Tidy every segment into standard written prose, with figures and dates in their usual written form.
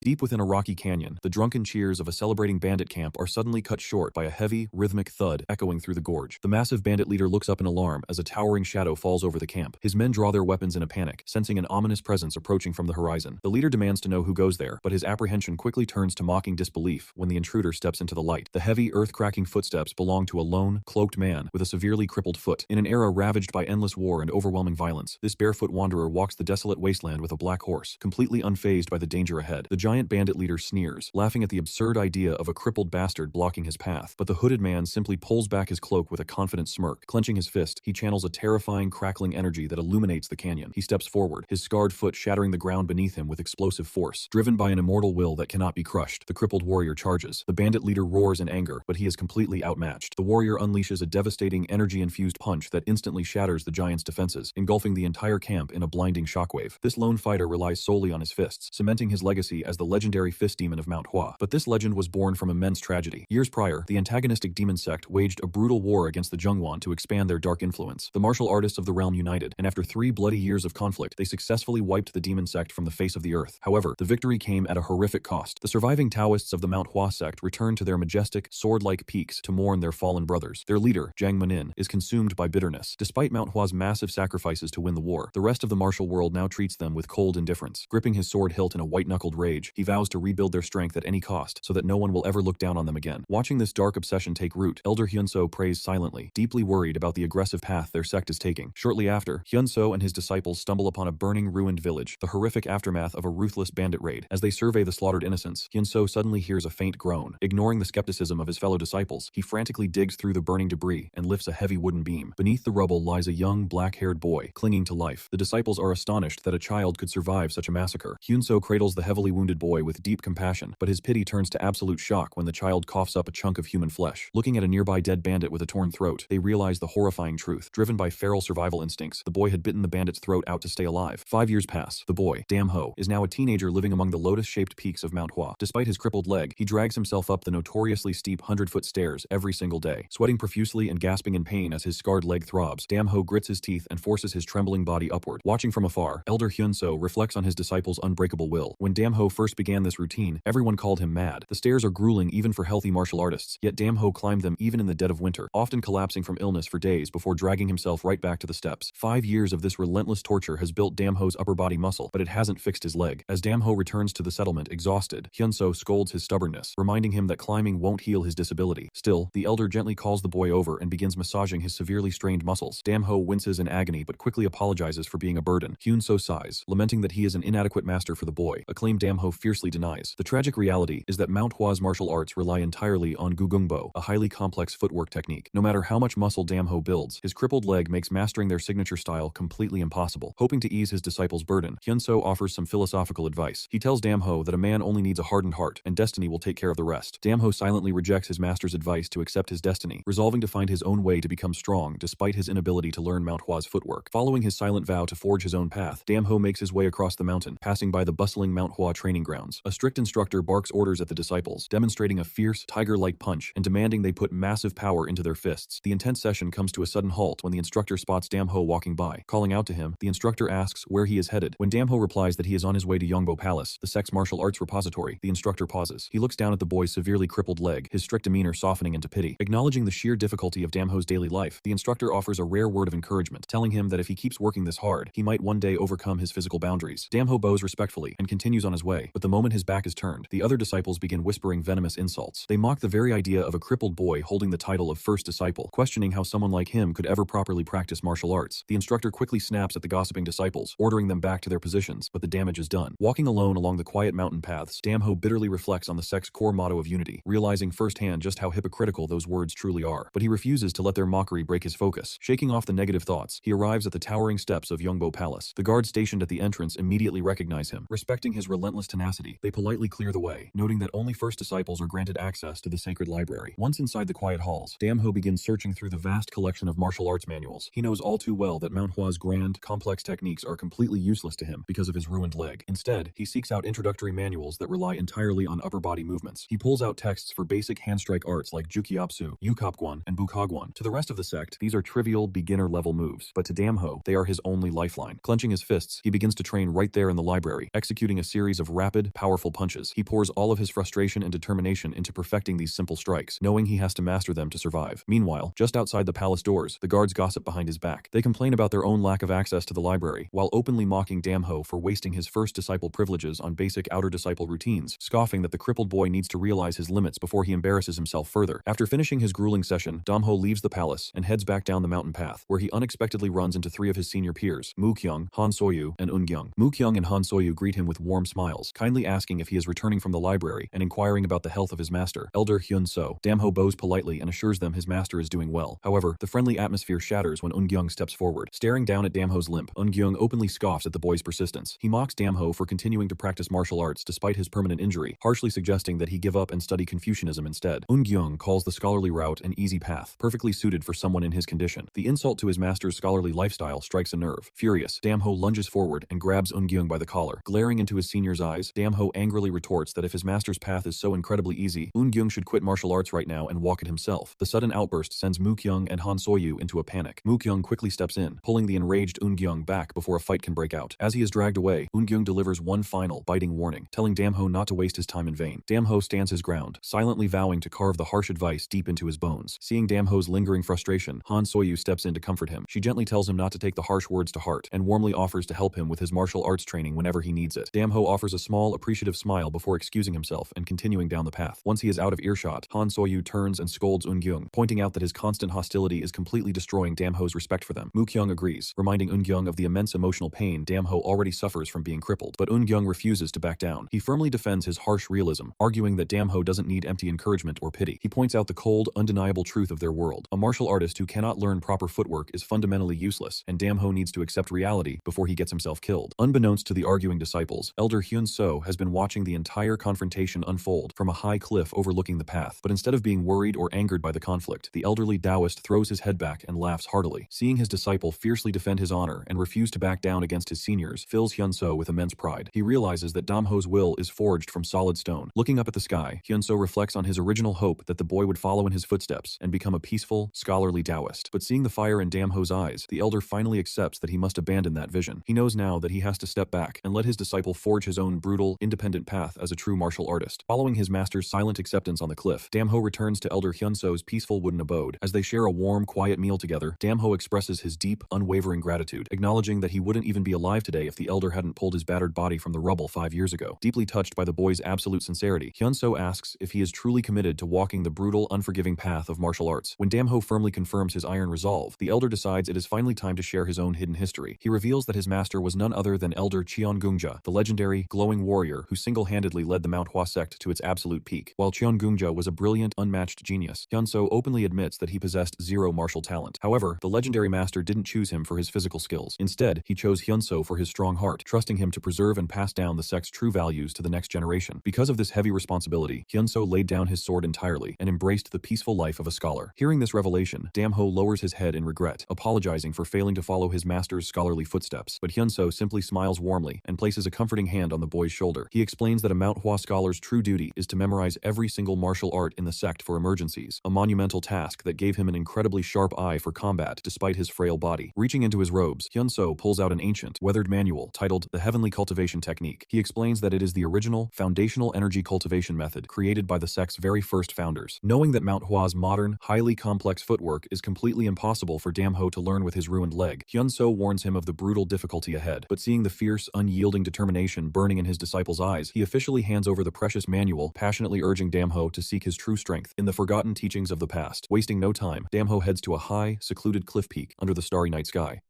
Deep within a rocky canyon, the drunken cheers of a celebrating bandit camp are suddenly cut short by a heavy, rhythmic thud echoing through the gorge. The massive bandit leader looks up in alarm as a towering shadow falls over the camp. His men draw their weapons in a panic, sensing an ominous presence approaching from the horizon. The leader demands to know who goes there, but his apprehension quickly turns to mocking disbelief when the intruder steps into the light. The heavy, earth-cracking footsteps belong to a lone, cloaked man with a severely crippled foot. In an era ravaged by endless war and overwhelming violence, this barefoot wanderer walks the desolate wasteland with a black horse, completely unfazed by the danger ahead. The giant bandit leader sneers, laughing at the absurd idea of a crippled bastard blocking his path, but the hooded man simply pulls back his cloak with a confident smirk. Clenching his fist, he channels a terrifying, crackling energy that illuminates the canyon. He steps forward, his scarred foot shattering the ground beneath him with explosive force. Driven by an immortal will that cannot be crushed, the crippled warrior charges. The bandit leader roars in anger, but he is completely outmatched. The warrior unleashes a devastating, energy-infused punch that instantly shatters the giant's defenses, engulfing the entire camp in a blinding shockwave. This lone fighter relies solely on his fists, cementing his legacy as the legendary fist demon of Manhwa. But this legend was born from immense tragedy. Years prior, the antagonistic demon sect waged a brutal war against the Zhonghuan to expand their dark influence. The martial artists of the realm united, and after 3 bloody years of conflict, they successfully wiped the demon sect from the face of the earth. However, the victory came at a horrific cost. The surviving Taoists of the Manhwa sect returned to their majestic, sword-like peaks to mourn their fallen brothers. Their leader, Jiang Menin, is consumed by bitterness. Despite Manhwa's massive sacrifices to win the war, the rest of the martial world now treats them with cold indifference. Gripping his sword hilt in a white-knuckled rage, he vows to rebuild their strength at any cost, so that no one will ever look down on them again. Watching this dark obsession take root, Elder Hyunso prays silently, deeply worried about the aggressive path their sect is taking. Shortly after, Hyunso and his disciples stumble upon a burning, ruined village, the horrific aftermath of a ruthless bandit raid. As they survey the slaughtered innocents, Hyunso suddenly hears a faint groan. Ignoring the skepticism of his fellow disciples, he frantically digs through the burning debris and lifts a heavy wooden beam. Beneath the rubble lies a young, black-haired boy, clinging to life. The disciples are astonished that a child could survive such a massacre. Hyunso cradles the heavily wounded boy with deep compassion, but his pity turns to absolute shock when the child coughs up a chunk of human flesh. Looking at a nearby dead bandit with a torn throat, they realize the horrifying truth. Driven by feral survival instincts, the boy had bitten the bandit's throat out to stay alive. 5 years pass. The boy, Damho, is now a teenager living among the lotus-shaped peaks of Mount Hua. Despite his crippled leg, he drags himself up the notoriously steep 100-foot stairs every single day. Sweating profusely and gasping in pain as his scarred leg throbs, Damho grits his teeth and forces his trembling body upward. Watching from afar, Elder Hyunso reflects on his disciples' unbreakable will. When Damho first began this routine, everyone called him mad. The stairs are grueling even for healthy martial artists, yet Damho climbed them even in the dead of winter, often collapsing from illness for days before dragging himself right back to the steps. 5 years of this relentless torture has built Damho's upper body muscle, but it hasn't fixed his leg. As Damho returns to the settlement exhausted, Hyunso scolds his stubbornness, reminding him that climbing won't heal his disability. Still, the elder gently calls the boy over and begins massaging his severely strained muscles. Damho winces in agony but quickly apologizes for being a burden. Hyunso sighs, lamenting that he is an inadequate master for the boy, a claim Damho fiercely denies. The tragic reality is that Mount Hua's martial arts rely entirely on gugungbo, a highly complex footwork technique. No matter how much muscle Damho builds, his crippled leg makes mastering their signature style completely impossible. Hoping to ease his disciples' burden, Hyunso offers some philosophical advice. He tells Damho that a man only needs a hardened heart, and destiny will take care of the rest. Damho silently rejects his master's advice to accept his destiny, resolving to find his own way to become strong despite his inability to learn Mount Hua's footwork. Following his silent vow to forge his own path, Damho makes his way across the mountain, passing by the bustling Mount Hua training grounds. A strict instructor barks orders at the disciples, demonstrating a fierce, tiger-like punch and demanding they put massive power into their fists. The intense session comes to a sudden halt when the instructor spots Damho walking by. Calling out to him, the instructor asks where he is headed. When Damho replies that he is on his way to Yongbo Palace, the sect's martial arts repository, the instructor pauses. He looks down at the boy's severely crippled leg, his strict demeanor softening into pity. Acknowledging the sheer difficulty of Damho's daily life, the instructor offers a rare word of encouragement, telling him that if he keeps working this hard, he might one day overcome his physical boundaries. Damho bows respectfully and continues on his way, but the moment his back is turned, the other disciples begin whispering venomous insults. They mock the very idea of a crippled boy holding the title of first disciple, questioning how someone like him could ever properly practice martial arts. The instructor quickly snaps at the gossiping disciples, ordering them back to their positions, but the damage is done. Walking alone along the quiet mountain paths, Damho bitterly reflects on the sect's core motto of unity, realizing firsthand just how hypocritical those words truly are. But he refuses to let their mockery break his focus. Shaking off the negative thoughts, he arrives at the towering steps of Yongbo Palace. The guards stationed at the entrance immediately recognize him. Respecting his relentless tenacity, they politely clear the way, noting that only first disciples are granted access to the sacred library. Once inside the quiet halls, Damho begins searching through the vast collection of martial arts manuals. He knows all too well that Mount Hua's grand, complex techniques are completely useless to him because of his ruined leg. Instead, he seeks out introductory manuals that rely entirely on upper body movements. He pulls out texts for basic hand-strike arts like Jukiapsu, Yukapguan, and Bukagwan. To the rest of the sect, these are trivial, beginner-level moves, but to Damho, they are his only lifeline. Clenching his fists, he begins to train right there in the library, executing a series of rapid rapid, powerful punches. He pours all of his frustration and determination into perfecting these simple strikes, knowing he has to master them to survive. Meanwhile, just outside the palace doors, the guards gossip behind his back. They complain about their own lack of access to the library, while openly mocking Damho for wasting his first disciple privileges on basic outer disciple routines, scoffing that the crippled boy needs to realize his limits before he embarrasses himself further. After finishing his grueling session, Damho leaves the palace and heads back down the mountain path, where he unexpectedly runs into three of his senior peers, Mu Kyung, Han Soyu, and Un Kyung. Mu Kyung and Han Soyu greet him with warm smiles, kindly asking if he is returning from the library and inquiring about the health of his master, Elder Hyun So. Damho bows politely and assures them his master is doing well. However, the friendly atmosphere shatters when Un Kyung steps forward. Staring down at Damho's limp, Un Kyung openly scoffs at the boy's persistence. He mocks Damho for continuing to practice martial arts despite his permanent injury, harshly suggesting that he give up and study Confucianism instead. Un Kyung calls the scholarly route an easy path, perfectly suited for someone in his condition. The insult to his master's scholarly lifestyle strikes a nerve. Furious, Damho lunges forward and grabs Un Kyung by the collar. Glaring into his senior's eyes, Damho angrily retorts that if his master's path is so incredibly easy, Un Kyung should quit martial arts right now and walk it himself. The sudden outburst sends Mu Kyung and Han Soyu into a panic. Mu Kyung quickly steps in, pulling the enraged Un Kyung back before a fight can break out. As he is dragged away, Un Kyung delivers one final, biting warning, telling Damho not to waste his time in vain. Damho stands his ground, silently vowing to carve the harsh advice deep into his bones. Seeing Damho's lingering frustration, Han Soyu steps in to comfort him. She gently tells him not to take the harsh words to heart, and warmly offers to help him with his martial arts training whenever he needs it. Damho offers a small, appreciative smile before excusing himself and continuing down the path. Once he is out of earshot, Han Soyu turns and scolds Un Kyung, pointing out that his constant hostility is completely destroying Damho's respect for them. Mu Kyung agrees, reminding Un Kyung of the immense emotional pain Damho already suffers from being crippled, but Un Kyung refuses to back down. He firmly defends his harsh realism, arguing that Damho doesn't need empty encouragement or pity. He points out the cold, undeniable truth of their world. A martial artist who cannot learn proper footwork is fundamentally useless, and Damho needs to accept reality before he gets himself killed. Unbeknownst to the arguing disciples, Elder Hyun So has been watching the entire confrontation unfold from a high cliff overlooking the path, but instead of being worried or angered by the conflict, the elderly Taoist throws his head back and laughs heartily. Seeing his disciple fiercely defend his honor and refuse to back down against his seniors fills Hyun So with immense pride. He realizes that Damho's will is forged from solid stone. Looking up at the sky, Hyun So reflects on his original hope that the boy would follow in his footsteps and become a peaceful, scholarly Taoist. But seeing the fire in Damho's eyes, the elder finally accepts that he must abandon that vision. He knows now that he has to step back and let his disciple forge his own brutal, independent path as a true martial artist. Following his master's silent acceptance on the cliff, Damho returns to Elder Hyun So's peaceful wooden abode. As they share a warm, quiet meal together, Damho expresses his deep, unwavering gratitude, acknowledging that he wouldn't even be alive today if the elder hadn't pulled his battered body from the rubble 5 years ago. Deeply touched by the boy's absolute sincerity, Hyun So asks if he is truly committed to walking the brutal, unforgiving path of martial arts. When Damho firmly confirms his iron resolve, the elder decides it is finally time to share his own hidden history. He reveals that his master was none other than Elder Cheongungja, the legendary, glowing warrior who single-handedly led the Manhwa sect to its absolute peak. While Cheongungja was a brilliant, unmatched genius, Hyun So openly admits that he possessed zero martial talent. However, the legendary master didn't choose him for his physical skills. Instead, he chose Hyun So for his strong heart, trusting him to preserve and pass down the sect's true values to the next generation. Because of this heavy responsibility, Hyun So laid down his sword entirely and embraced the peaceful life of a scholar. Hearing this revelation, Damho lowers his head in regret, apologizing for failing to follow his master's scholarly footsteps. But Hyun So simply smiles warmly and places a comforting hand on the boy's shoulder. He explains that a Manhwa scholar's true duty is to memorize every single martial art in the sect for emergencies, a monumental task that gave him an incredibly sharp eye for combat despite his frail body. Reaching into his robes, Hyun So pulls out an ancient, weathered manual titled The Heavenly Cultivation Technique. He explains that it is the original, foundational energy cultivation method created by the sect's very first founders. Knowing that Manhwa's modern, highly complex footwork is completely impossible for Damho to learn with his ruined leg, Hyun So warns him of the brutal difficulty ahead. But seeing the fierce, unyielding determination burning in his disciple's eyes, he officially hands over the precious manual, passionately urging Damho to seek his true strength in the forgotten teachings of the past. Wasting no time, Damho heads to a high, secluded cliff peak under the starry night sky.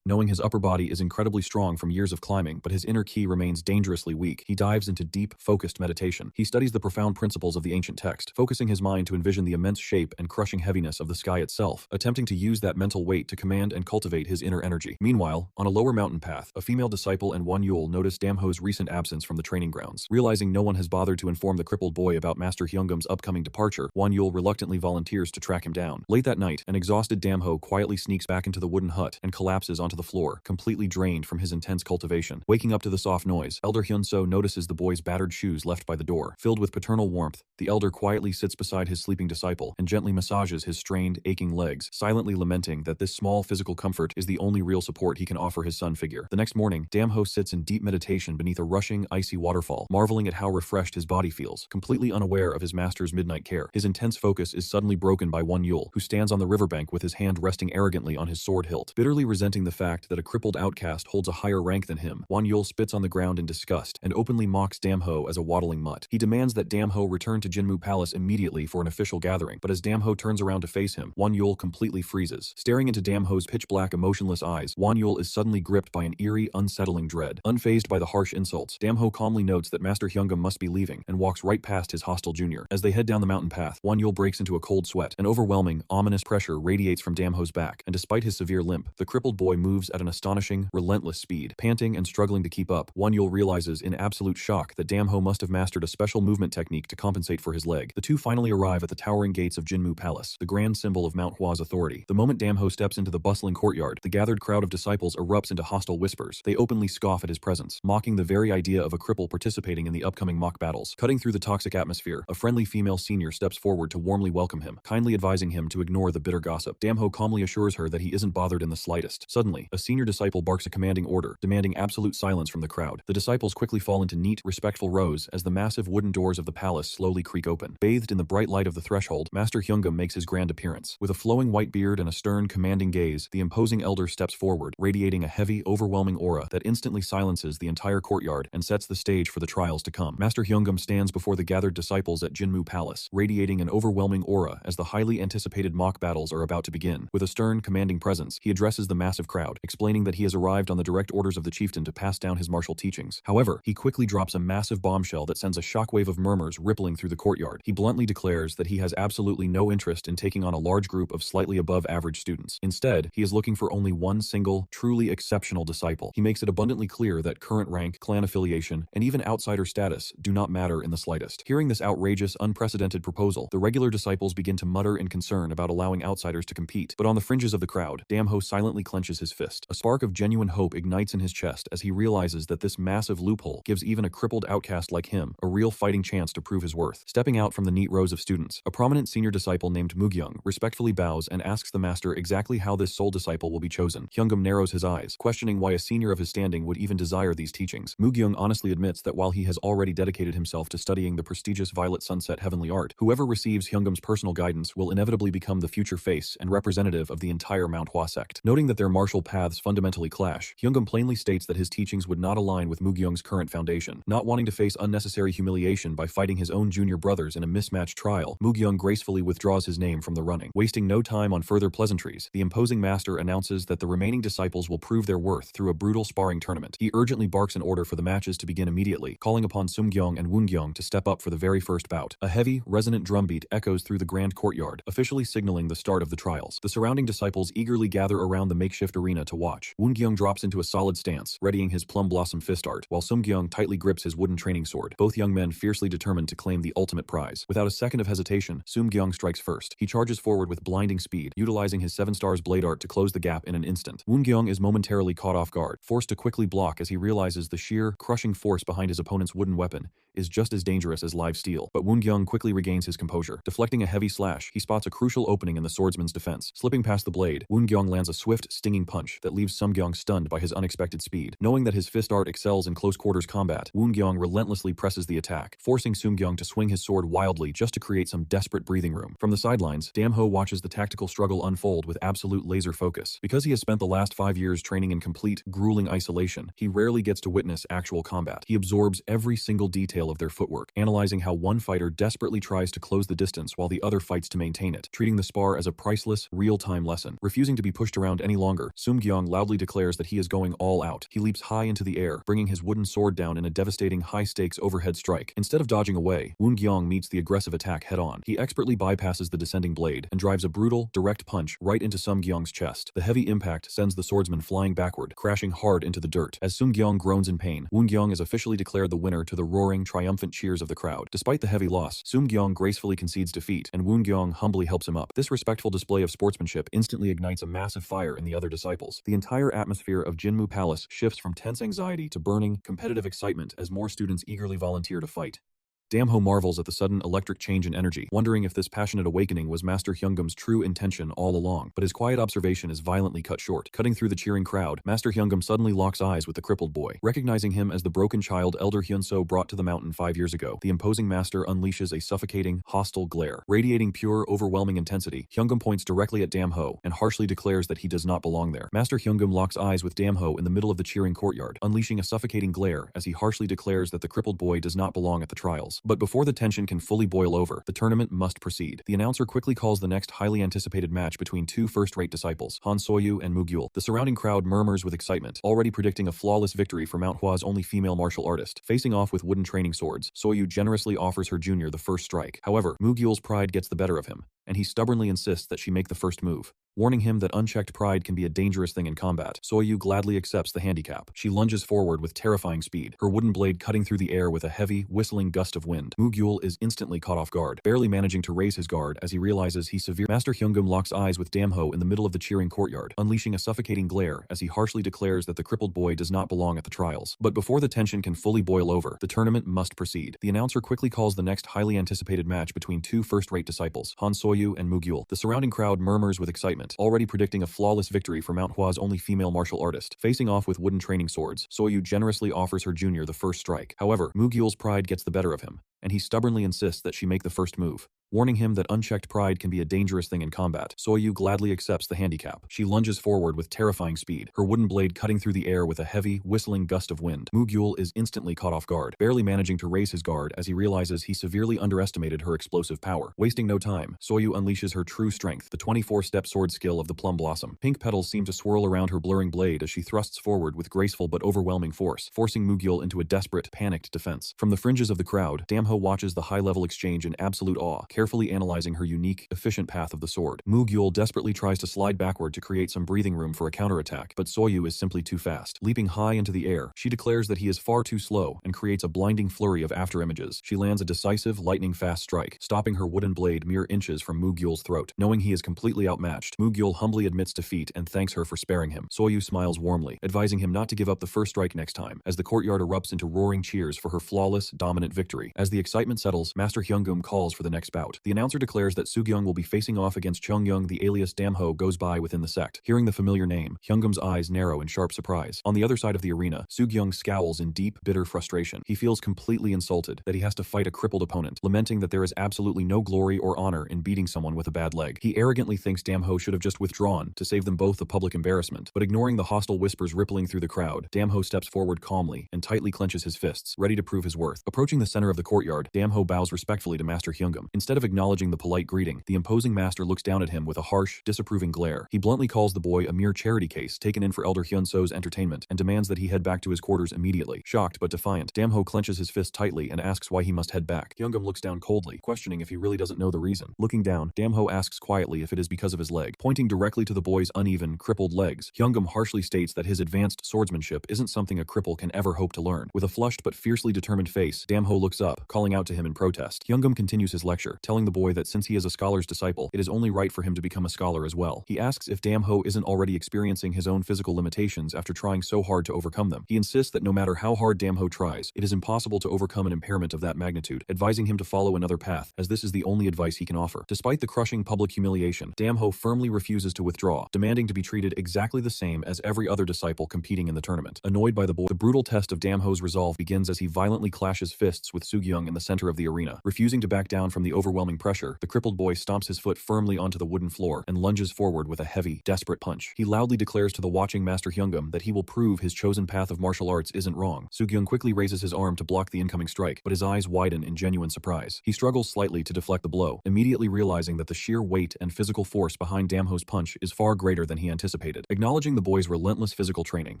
Knowing his upper body is incredibly strong from years of climbing, but his inner ki remains dangerously weak, he dives into deep, focused meditation. He studies the profound principles of the ancient text, focusing his mind to envision the immense shape and crushing heaviness of the sky itself, attempting to use that mental weight to command and cultivate his inner energy. Meanwhile, on a lower mountain path, a female disciple and Won Yul notice Damho's recent absence from the training grounds. Realizing no one has bothered to inform the crippled boy about Master Hyungum's upcoming departure, Won Yul reluctantly volunteers to track him down. Late that night, an exhausted Damho quietly sneaks back into the wooden hut and collapses onto onto the floor, completely drained from his intense cultivation. Waking up to the soft noise, Elder Hyun-so notices the boy's battered shoes left by the door. Filled with paternal warmth, the elder quietly sits beside his sleeping disciple and gently massages his strained, aching legs, silently lamenting that this small physical comfort is the only real support he can offer his son figure. The next morning, Damho sits in deep meditation beneath a rushing, icy waterfall, marveling at how refreshed his body feels, completely unaware of his master's midnight care. His intense focus is suddenly broken by Won Yul, who stands on the riverbank with his hand resting arrogantly on his sword hilt. Bitterly resenting the fact that a crippled outcast holds a higher rank than him, Won Yul spits on the ground in disgust and openly mocks Damho as a waddling mutt. He demands that Damho return to Jinmu Palace immediately for an official gathering, but as Damho turns around to face him, Won Yul completely freezes. Staring into Damho's pitch-black, emotionless eyes, Won Yul is suddenly gripped by an eerie, unsettling dread. Unfazed by the harsh insults, Damho calmly notes that Master Hyungam must be leaving and walks right past his hostile junior. As they head down the mountain path, Won Yul breaks into a cold sweat. An overwhelming, ominous pressure radiates from Damho's back, and despite his severe limp, the crippled boy moves at an astonishing, relentless speed. Panting and struggling to keep up, Won Yul realizes in absolute shock that Damho must have mastered a special movement technique to compensate for his leg. The two finally arrive at the towering gates of Jinmu Palace, the grand symbol of Manhwa's authority. The moment Damho steps into the bustling courtyard, the gathered crowd of disciples erupts into hostile whispers. They openly scoff at his presence, mocking the very idea of a cripple participating in the upcoming mock battles. Cutting through the toxic atmosphere, a friendly female senior steps forward to warmly welcome him, kindly advising him to ignore the bitter gossip. Damho calmly assures her that he isn't bothered in the slightest. Suddenly, a senior disciple barks a commanding order, demanding absolute silence from the crowd. The disciples quickly fall into neat, respectful rows as the massive wooden doors of the palace slowly creak open. Bathed in the bright light of the threshold, Master Hyungam makes his grand appearance. With a flowing white beard and a stern, commanding gaze, the imposing elder steps forward, radiating a heavy, overwhelming aura that instantly silences the entire courtyard and sets the stage for the trials to come. Master Hyungam stands before the gathered disciples at Jinmu Palace, radiating an overwhelming aura as the highly anticipated mock battles are about to begin. With a stern, commanding presence, he addresses the massive crowd, explaining that he has arrived on the direct orders of the chieftain to pass down his martial teachings. However, he quickly drops a massive bombshell that sends a shockwave of murmurs rippling through the courtyard. He bluntly declares that he has absolutely no interest in taking on a large group of slightly above average students. Instead, he is looking for only one single, truly exceptional disciple. He makes it abundantly clear that current rank, clan affiliation, and even outsider status do not matter in the slightest. Hearing this outrageous, unprecedented proposal, the regular disciples begin to mutter in concern about allowing outsiders to compete. But on the fringes of the crowd, Damho silently clenches his fist. A spark of genuine hope ignites in his chest as he realizes that this massive loophole gives even a crippled outcast like him a real fighting chance to prove his worth. Stepping out from the neat rows of students, a prominent senior disciple named Mugyung respectfully bows and asks the master exactly how this sole disciple will be chosen. Hyungam narrows his eyes, questioning why a senior of his standing would even desire these teachings. Mugyung honestly admits that while he has already dedicated himself to studying the prestigious Violet Sunset heavenly art, whoever receives Hyungam's personal guidance will inevitably become the future face and representative of the entire Manhwa sect. Noting that their martial paths fundamentally clash, Hyungam plainly states that his teachings would not align with Mugyung's current foundation. Not wanting to face unnecessary humiliation by fighting his own junior brothers in a mismatched trial, Mugyung gracefully withdraws his name from the running. Wasting no time on further pleasantries, the imposing master announces that the remaining disciples will prove their worth through a brutal sparring tournament. He urgently barks an order for the matches to begin immediately, calling upon Sumgyong and Woongyong to step up for the very first bout. A heavy, resonant drumbeat echoes through the grand courtyard, officially signaling the start of the trials. The surrounding disciples eagerly gather around the makeshift arena to watch. Woongyong drops into a solid stance, readying his plum blossom fist art, while Sumgyong tightly grips his wooden training sword, both young men fiercely determined to claim the ultimate prize. Without a second of hesitation, Sumgyong strikes first. He charges forward with blinding speed, utilizing his 7 stars blade art to close the gap in an instant. Woongyong is momentarily caught off guard, forced to quickly block as he realizes the sheer, crushing force behind his opponent's wooden weapon is just as dangerous as live steel. But Woongyong quickly regains his composure. Deflecting a heavy slash, he spots a crucial opening in the swordsman's defense. Slipping past the blade, Woongyong lands a swift, stinging punch that leaves Sumgyong stunned by his unexpected speed. Knowing that his fist art excels in close quarters combat, Woongyong relentlessly presses the attack, forcing Sumgyong to swing his sword wildly just to create some desperate breathing room. From the sidelines, Damho watches the tactical struggle unfold with absolute laser focus. Because he has spent the last 5 years training in complete, grueling isolation, he rarely gets to witness actual combat. He absorbs every single detail of their footwork, analyzing how one fighter desperately tries to close the distance while the other fights to maintain it, treating the spar as a priceless, real-time lesson. Refusing to be pushed around any longer, Sumgyong loudly declares that he is going all out. He leaps high into the air, bringing his wooden sword down in a devastating high-stakes overhead strike. Instead of dodging away, Woongyong meets the aggressive attack head-on. He expertly bypasses the descending blade and drives a brutal, direct punch right into Sumgyong's chest. The heavy impact sends the swordsman flying backward, crashing hard into the dirt. As Sumgyong groans in pain, Woongyong is officially declared the winner to the roaring, triumphant cheers of the crowd. Despite the heavy loss, Sumgyong gracefully concedes defeat, and Woongyong humbly helps him up. This respectful display of sportsmanship instantly ignites a massive fire in the other disciples. rifles. The entire atmosphere of Jinmu Palace shifts from tense anxiety to burning, competitive excitement as more students eagerly volunteer to fight. Damho marvels at the sudden electric change in energy, wondering if this passionate awakening was Master Hyungum's true intention all along. But his quiet observation is violently cut short. Cutting through the cheering crowd, Master Hyungum suddenly locks eyes with the crippled boy. Recognizing him as the broken child Elder Hyunso brought to the mountain 5 years ago, the imposing master unleashes a suffocating, hostile glare. Radiating pure, overwhelming intensity, Hyungum points directly at Damho and harshly declares that he does not belong there. Master Hyungum locks eyes with Damho in the middle of the cheering courtyard, unleashing a suffocating glare as he harshly declares that the crippled boy does not belong at the trials. But before the tension can fully boil over, the tournament must proceed. The announcer quickly calls the next highly anticipated match between two first-rate disciples, Han Soyu and Mugyul. The surrounding crowd murmurs with excitement, already predicting a flawless victory for Manhwa's only female martial artist. Facing off with wooden training swords, Soyu generously offers her junior the first strike. However, Mugyul's pride gets the better of him, and he stubbornly insists that she make the first move. Warning him that unchecked pride can be a dangerous thing in combat, Soyu gladly accepts the handicap. She lunges forward with terrifying speed, her wooden blade cutting through the air with a heavy, whistling gust of wind. Mugyul is instantly caught off guard, barely managing to raise his guard as he realizes he's severe. Master Hyungum locks eyes with Damho in the middle of the cheering courtyard, unleashing a suffocating glare as he harshly declares that the crippled boy does not belong at the trials. But before the tension can fully boil over, the tournament must proceed. The announcer quickly calls the next highly anticipated match between two first-rate disciples, Han Soyu and Mugyul. The surrounding crowd murmurs with excitement, already predicting a flawless victory for Manhwa's only female martial artist. Facing off with wooden training swords, Soyu generously offers her junior the first strike. However, Mugyul's pride gets the better of him, and he stubbornly insists that she make the first move. Warning him that unchecked pride can be a dangerous thing in combat, Soyu gladly accepts the handicap. She lunges forward with terrifying speed, her wooden blade cutting through the air with a heavy, whistling gust of wind. Mugyul is instantly caught off guard, barely managing to raise his guard as he realizes he severely underestimated her explosive power. Wasting no time, Soyu unleashes her true strength, the 24-step sword skill of the plum blossom. Pink petals seem to swirl around her blurring blade as she thrusts forward with graceful but overwhelming force, forcing Mugyul into a desperate, panicked defense. From the fringes of the crowd, Damho watches the high-level exchange in absolute awe, carefully analyzing her unique, efficient path of the sword. Mugyul desperately tries to slide backward to create some breathing room for a counterattack, but Soyu is simply too fast. Leaping high into the air, she declares that he is far too slow and creates a blinding flurry of afterimages. She lands a decisive, lightning-fast strike, stopping her wooden blade mere inches from Mugyul's throat. Knowing he is completely outmatched, Mugyul humbly admits defeat and thanks her for sparing him. Soyu smiles warmly, advising him not to give up the first strike next time, as the courtyard erupts into roaring cheers for her flawless, dominant victory. As the excitement settles, Master Hyungum calls for the next bout. The announcer declares that Sugyung will be facing off against Cheongyung. The alias Damho goes by within the sect. Hearing the familiar name, Hyungum's eyes narrow in sharp surprise. On the other side of the arena, Sugyung scowls in deep, bitter frustration. He feels completely insulted that he has to fight a crippled opponent, lamenting that there is absolutely no glory or honor in beating someone with a bad leg. He arrogantly thinks Damho should have just withdrawn to save them both the public embarrassment, but ignoring the hostile whispers rippling through the crowd, Damho steps forward calmly and tightly clenches his fists, ready to prove his worth. Approaching the center of the courtyard, Damho bows respectfully to Master Hyungum. Instead of acknowledging the polite greeting, the imposing master looks down at him with a harsh, disapproving glare. He bluntly calls the boy a mere charity case taken in for Elder Hyunso's entertainment and demands that he head back to his quarters immediately. Shocked but defiant, Damho clenches his fist tightly and asks why he must head back. Hyungum looks down coldly, questioning if he really doesn't know the reason. Looking down, Damho asks quietly if it is because of his leg. Pointing directly to the boy's uneven, crippled legs, Hyungum harshly states that his advanced swordsmanship isn't something a cripple can ever hope to learn. With a flushed but fiercely determined face, Damho looks up, calling out to him in protest. Hyungum continues his lecture, telling the boy that since he is a scholar's disciple, it is only right for him to become a scholar as well. He asks if Damho isn't already experiencing his own physical limitations after trying so hard to overcome them. He insists that no matter how hard Damho tries, it is impossible to overcome an impairment of that magnitude, advising him to follow another path, as this is the only advice he can offer. Despite the crushing public humiliation, Damho firmly refuses to withdraw, demanding to be treated exactly the same as every other disciple competing in the tournament. Annoyed by the boy, the brutal test of Damho's resolve begins as he violently clashes fists with Sugyung in the center of the arena. Refusing to back down from the overwhelming pressure, the crippled boy stomps his foot firmly onto the wooden floor and lunges forward with a heavy, desperate punch. He loudly declares to the watching Master Hyungum that he will prove his chosen path of martial arts isn't wrong. Sugyung quickly raises his arm to block the incoming strike, but his eyes widen in genuine surprise. He struggles slightly to deflect the blow, immediately realizing that the sheer weight and physical force behind Damho's punch is far greater than he anticipated. Acknowledging the boy's relentless physical training,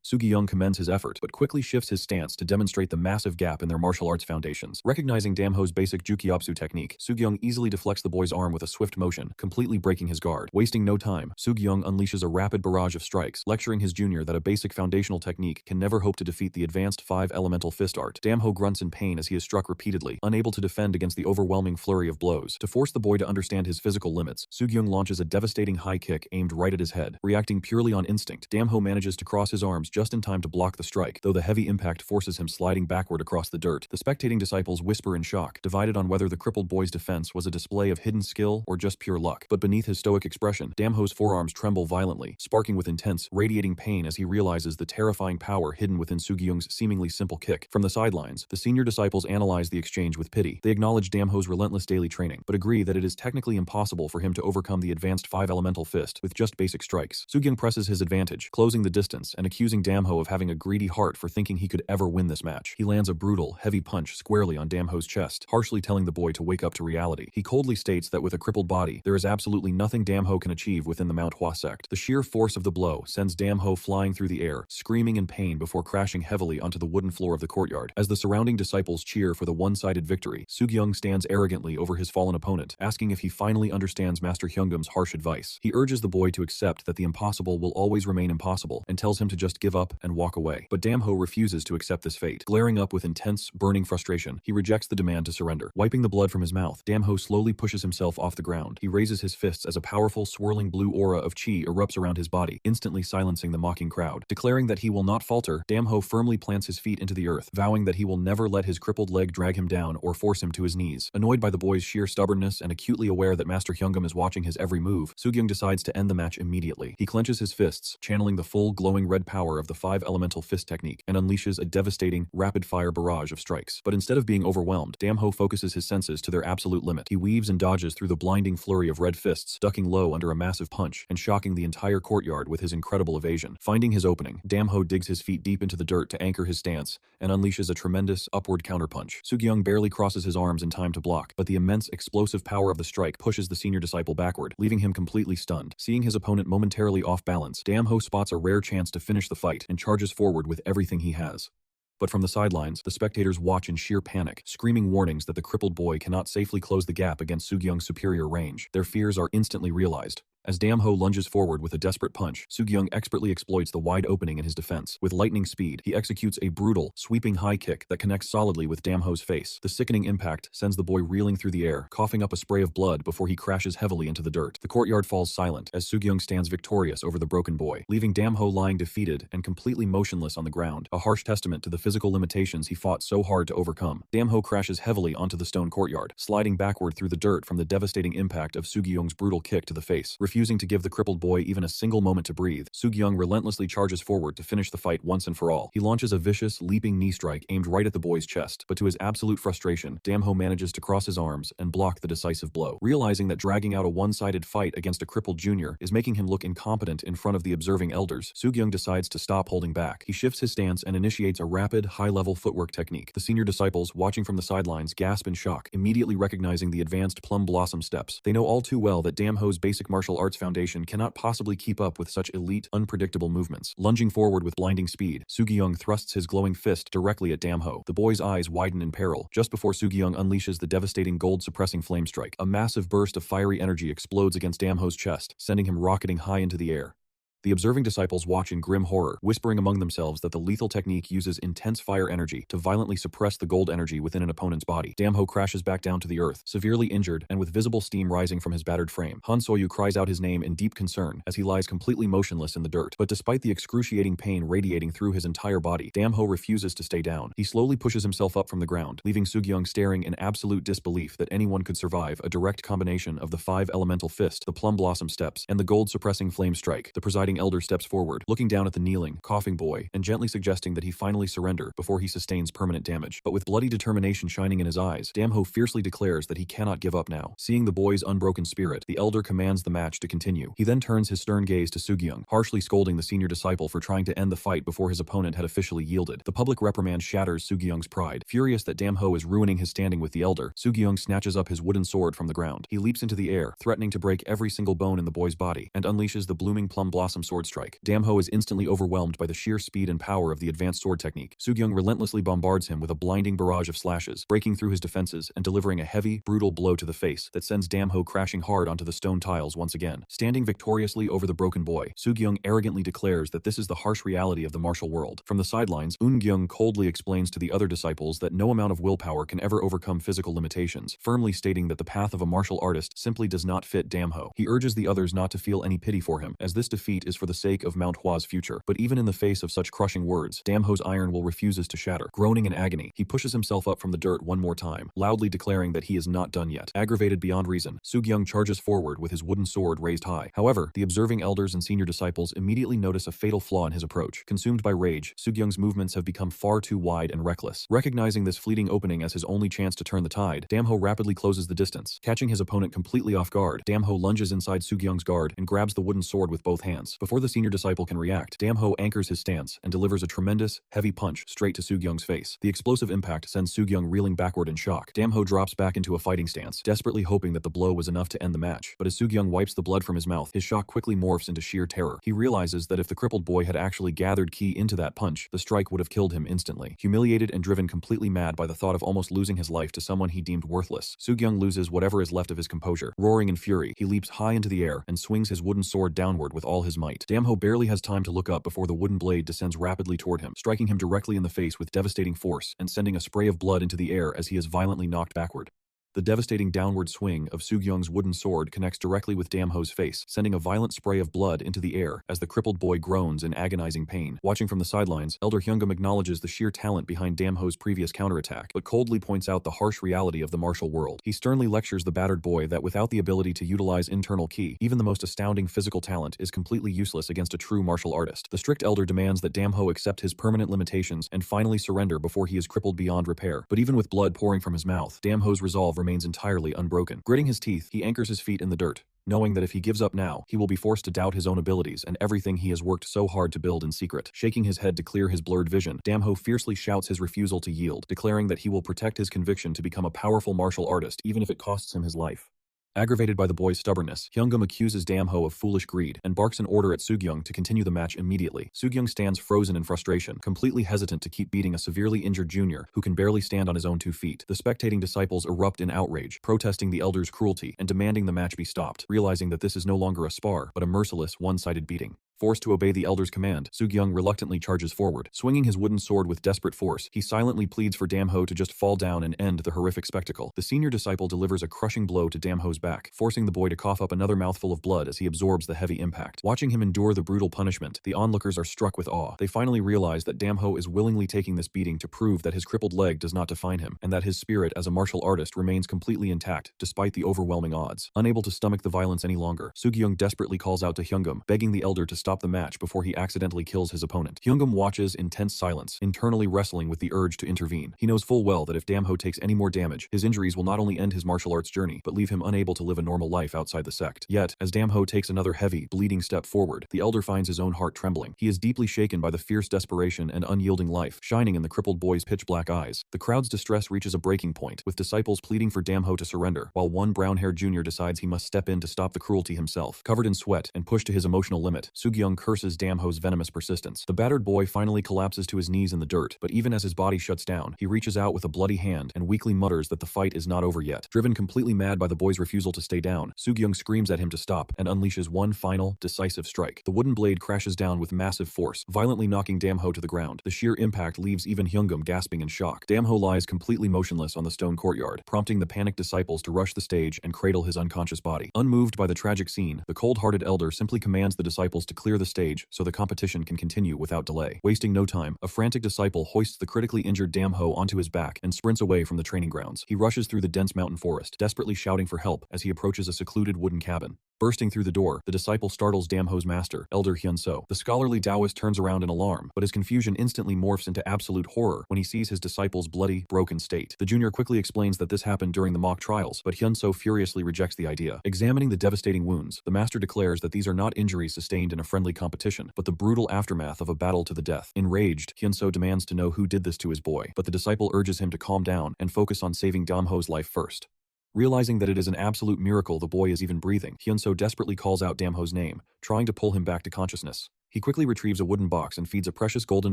Sugyung commends his effort, but quickly shifts his stance to demonstrate the massive gap in their martial arts foundations. Recognizing Damho's basic Jukiopsu technique, Sugyung easily deflects the boy's arm with a swift motion, completely breaking his guard. Wasting no time, Soo-gyung unleashes a rapid barrage of strikes, lecturing his junior that a basic foundational technique can never hope to defeat the advanced 5-elemental fist art. Damho grunts in pain as he is struck repeatedly, unable to defend against the overwhelming flurry of blows. To force the boy to understand his physical limits, Soo-gyung launches a devastating high kick aimed right at his head. Reacting purely on instinct, Damho manages to cross his arms just in time to block the strike, though the heavy impact forces him sliding backward across the dirt. The spectating disciples whisper in shock, divided on whether the crippled boy's defense was a display of hidden skill or just pure luck. But beneath his stoic expression, Damho's forearms tremble violently, sparking with intense, radiating pain as he realizes the terrifying power hidden within Soo-gyung's seemingly simple kick. From the sidelines, the senior disciples analyze the exchange with pity. They acknowledge Damho's relentless daily training, but agree that it is technically impossible for him to overcome the advanced 5-elemental fist with just basic strikes. Soo-gyung presses his advantage, closing the distance and accusing Damho of having a greedy heart for thinking he could ever win this match. He lands a brutal, heavy punch squarely on Damho's chest, harshly telling the boy to wake up to reality. He coldly states that with a crippled body, there is absolutely nothing Damho can achieve within the Manhwa sect. The sheer force of the blow sends Damho flying through the air, screaming in pain before crashing heavily onto the wooden floor of the courtyard. As the surrounding disciples cheer for the one-sided victory, Soo-gyung stands arrogantly over his fallen opponent, asking if he finally understands Master Hyungum's harsh advice. He urges the boy to accept that the impossible will always remain impossible, and tells him to just give up and walk away. But Damho refuses to accept this fate. Glaring up with intense, burning frustration, he rejects the demand to surrender. Wiping the blood from his mouth, Damho slowly pushes himself off the ground. He raises his fists as a powerful, swirling blue aura of chi erupts around his body, instantly silencing the mocking crowd. Declaring that he will not falter, Damho firmly plants his feet into the earth, vowing that he will never let his crippled leg drag him down or force him to his knees. Annoyed by the boy's sheer stubbornness and acutely aware that Master Hyungum is watching his every move, Soo-gyung decides to end the match immediately. He clenches his fists, channeling the full, glowing red power of the 5-elemental fist technique, and unleashes a devastating, rapid-fire barrage of strikes. But instead of being overwhelmed, Damho focuses his senses to their absolute limit. He weaves and dodges through the blinding flurry of red fists, ducking low under a massive punch, and shocking the entire courtyard with his incredible evasion. Finding his opening, Damho digs his feet deep into the dirt to anchor his stance, and unleashes a tremendous, upward counterpunch. Soo-gyung barely crosses his arms in time to block, but the immense, explosive power of the strike pushes the senior disciple backward, leaving him completely stunned. Seeing his opponent momentarily off balance, Damho spots a rare chance to finish the fight, and charges forward with everything he has. But from the sidelines, the spectators watch in sheer panic, screaming warnings that the crippled boy cannot safely close the gap against Soo-gyung's superior range. Their fears are instantly realized. As Damho lunges forward with a desperate punch, Soo-gyung expertly exploits the wide opening in his defense. With lightning speed, he executes a brutal, sweeping high kick that connects solidly with Damho's face. The sickening impact sends the boy reeling through the air, coughing up a spray of blood before he crashes heavily into the dirt. The courtyard falls silent as Soo-gyung stands victorious over the broken boy, leaving Damho lying defeated and completely motionless on the ground, a harsh testament to the physical limitations he fought so hard to overcome. Damho crashes heavily onto the stone courtyard, sliding backward through the dirt from the devastating impact of Soo-gyung's brutal kick to the face. Refusing to give the crippled boy even a single moment to breathe, Soo-gyung relentlessly charges forward to finish the fight once and for all. He launches a vicious, leaping knee strike aimed right at the boy's chest, but to his absolute frustration, Damho manages to cross his arms and block the decisive blow. Realizing that dragging out a one-sided fight against a crippled junior is making him look incompetent in front of the observing elders, Soo-gyung decides to stop holding back. He shifts his stance and initiates a rapid, high-level footwork technique. The senior disciples, watching from the sidelines, gasp in shock, immediately recognizing the advanced plum blossom steps. They know all too well that Damho's basic martial arts foundation cannot possibly keep up with such elite, unpredictable movements. Lunging forward with blinding speed, Soo-gyung thrusts his glowing fist directly at Damho. The boy's eyes widen in peril, just before Soo-gyung unleashes the devastating gold-suppressing flame strike. A massive burst of fiery energy explodes against Damho's chest, sending him rocketing high into the air. The observing disciples watch in grim horror, whispering among themselves that the lethal technique uses intense fire energy to violently suppress the gold energy within an opponent's body. Damho crashes back down to the earth, severely injured and with visible steam rising from his battered frame. Han Soyu cries out his name in deep concern as he lies completely motionless in the dirt. But despite the excruciating pain radiating through his entire body, Damho refuses to stay down. He slowly pushes himself up from the ground, leaving Soo-gyung staring in absolute disbelief that anyone could survive a direct combination of the 5-elemental fist, the plum blossom steps, and the gold-suppressing flame strike. The presiding elder steps forward, looking down at the kneeling, coughing boy, and gently suggesting that he finally surrender before he sustains permanent damage. But with bloody determination shining in his eyes, Damho fiercely declares that he cannot give up now. Seeing the boy's unbroken spirit, the elder commands the match to continue. He then turns his stern gaze to Soo-gyung, harshly scolding the senior disciple for trying to end the fight before his opponent had officially yielded. The public reprimand shatters Soo-gyung's pride. Furious that Damho is ruining his standing with the elder, Soo-gyung snatches up his wooden sword from the ground. He leaps into the air, threatening to break every single bone in the boy's body, and unleashes the blooming plum blossom awesome sword strike. Damho is instantly overwhelmed by the sheer speed and power of the advanced sword technique. Sugyung relentlessly bombards him with a blinding barrage of slashes, breaking through his defenses and delivering a heavy, brutal blow to the face that sends Damho crashing hard onto the stone tiles once again. Standing victoriously over the broken boy, Sugyung arrogantly declares that this is the harsh reality of the martial world. From the sidelines, Eun-gyung coldly explains to the other disciples that no amount of willpower can ever overcome physical limitations, firmly stating that the path of a martial artist simply does not fit Damho. He urges the others not to feel any pity for him, as this defeat is for the sake of Manhwa's future. But even in the face of such crushing words, Damho's iron will refuses to shatter. Groaning in agony, he pushes himself up from the dirt one more time, loudly declaring that he is not done yet. Aggravated beyond reason, Sugyung charges forward with his wooden sword raised high. However, the observing elders and senior disciples immediately notice a fatal flaw in his approach. Consumed by rage, Sugyung's movements have become far too wide and reckless. Recognizing this fleeting opening as his only chance to turn the tide, Damho rapidly closes the distance. Catching his opponent completely off guard, Damho lunges inside Sugyung's guard and grabs the wooden sword with both hands. Before the senior disciple can react, Damho anchors his stance and delivers a tremendous, heavy punch straight to Sugyung's face. The explosive impact sends Sugyung reeling backward in shock. Damho drops back into a fighting stance, desperately hoping that the blow was enough to end the match. But as Sugyung wipes the blood from his mouth, his shock quickly morphs into sheer terror. He realizes that if the crippled boy had actually gathered ki into that punch, the strike would have killed him instantly. Humiliated and driven completely mad by the thought of almost losing his life to someone he deemed worthless, Sugyung loses whatever is left of his composure. Roaring in fury, he leaps high into the air and swings his wooden sword downward with all his might. Damho barely has time to look up before the wooden blade descends rapidly toward him, striking him directly in the face with devastating force and sending a spray of blood into the air as he is violently knocked backward. The devastating downward swing of Sugyung's wooden sword connects directly with Damho's face, sending a violent spray of blood into the air as the crippled boy groans in agonizing pain. Watching from the sidelines, Elder Hyungam acknowledges the sheer talent behind Damho's previous counterattack, but coldly points out the harsh reality of the martial world. He sternly lectures the battered boy that without the ability to utilize internal ki, even the most astounding physical talent is completely useless against a true martial artist. The strict elder demands that Damho accept his permanent limitations and finally surrender before he is crippled beyond repair. But even with blood pouring from his mouth, Damho's resolve remains entirely unbroken. Gritting his teeth, he anchors his feet in the dirt, knowing that if he gives up now, he will be forced to doubt his own abilities and everything he has worked so hard to build in secret. Shaking his head to clear his blurred vision, Damho fiercely shouts his refusal to yield, declaring that he will protect his conviction to become a powerful martial artist even if it costs him his life. Aggravated by the boy's stubbornness, Hyungam accuses Damho of foolish greed and barks an order at Sugyung to continue the match immediately. Sugyung stands frozen in frustration, completely hesitant to keep beating a severely injured junior who can barely stand on his own 2 feet. The spectating disciples erupt in outrage, protesting the elder's cruelty and demanding the match be stopped, realizing that this is no longer a spar, but a merciless, one-sided beating. Forced to obey the elder's command, Sugyung reluctantly charges forward. Swinging his wooden sword with desperate force, he silently pleads for Damho to just fall down and end the horrific spectacle. The senior disciple delivers a crushing blow to Damho's back, forcing the boy to cough up another mouthful of blood as he absorbs the heavy impact. Watching him endure the brutal punishment, the onlookers are struck with awe. They finally realize that Damho is willingly taking this beating to prove that his crippled leg does not define him, and that his spirit as a martial artist remains completely intact despite the overwhelming odds. Unable to stomach the violence any longer, Sugyung desperately calls out to Hyungam, begging the elder to stop the match before he accidentally kills his opponent. Hyungam watches in tense silence, internally wrestling with the urge to intervene. He knows full well that if Damho takes any more damage, his injuries will not only end his martial arts journey, but leave him unable to live a normal life outside the sect. Yet, as Damho takes another heavy, bleeding step forward, the elder finds his own heart trembling. He is deeply shaken by the fierce desperation and unyielding life shining in the crippled boy's pitch-black eyes. The crowd's distress reaches a breaking point, with disciples pleading for Damho to surrender, while one brown-haired junior decides he must step in to stop the cruelty himself. Covered in sweat and pushed to his emotional limit, Sugyung curses Damho's venomous persistence. The battered boy finally collapses to his knees in the dirt, but even as his body shuts down, he reaches out with a bloody hand and weakly mutters that the fight is not over yet. Driven completely mad by the boy's refusal to stay down, Sugyung screams at him to stop and unleashes one final, decisive strike. The wooden blade crashes down with massive force, violently knocking Damho to the ground. The sheer impact leaves even Hyungam gasping in shock. Damho lies completely motionless on the stone courtyard, prompting the panicked disciples to rush the stage and cradle his unconscious body. Unmoved by the tragic scene, the cold-hearted elder simply commands the disciples to clear the stage so the competition can continue without delay. Wasting no time, a frantic disciple hoists the critically injured Damho onto his back and sprints away from the training grounds. He rushes through the dense mountain forest, desperately shouting for help as he approaches a secluded wooden cabin. Bursting through the door, the disciple startles Damho's master, Elder Hyun-so. The scholarly Taoist turns around in alarm, but his confusion instantly morphs into absolute horror when he sees his disciple's bloody, broken state. The junior quickly explains that this happened during the mock trials, but Hyun-so furiously rejects the idea. Examining the devastating wounds, the master declares that these are not injuries sustained in a friendly competition, but the brutal aftermath of a battle to the death. Enraged, Hyun-so demands to know who did this to his boy, but the disciple urges him to calm down and focus on saving Damho's life first. Realizing that it is an absolute miracle the boy is even breathing, Hyunso desperately calls out Damho's name, trying to pull him back to consciousness. He quickly retrieves a wooden box and feeds a precious golden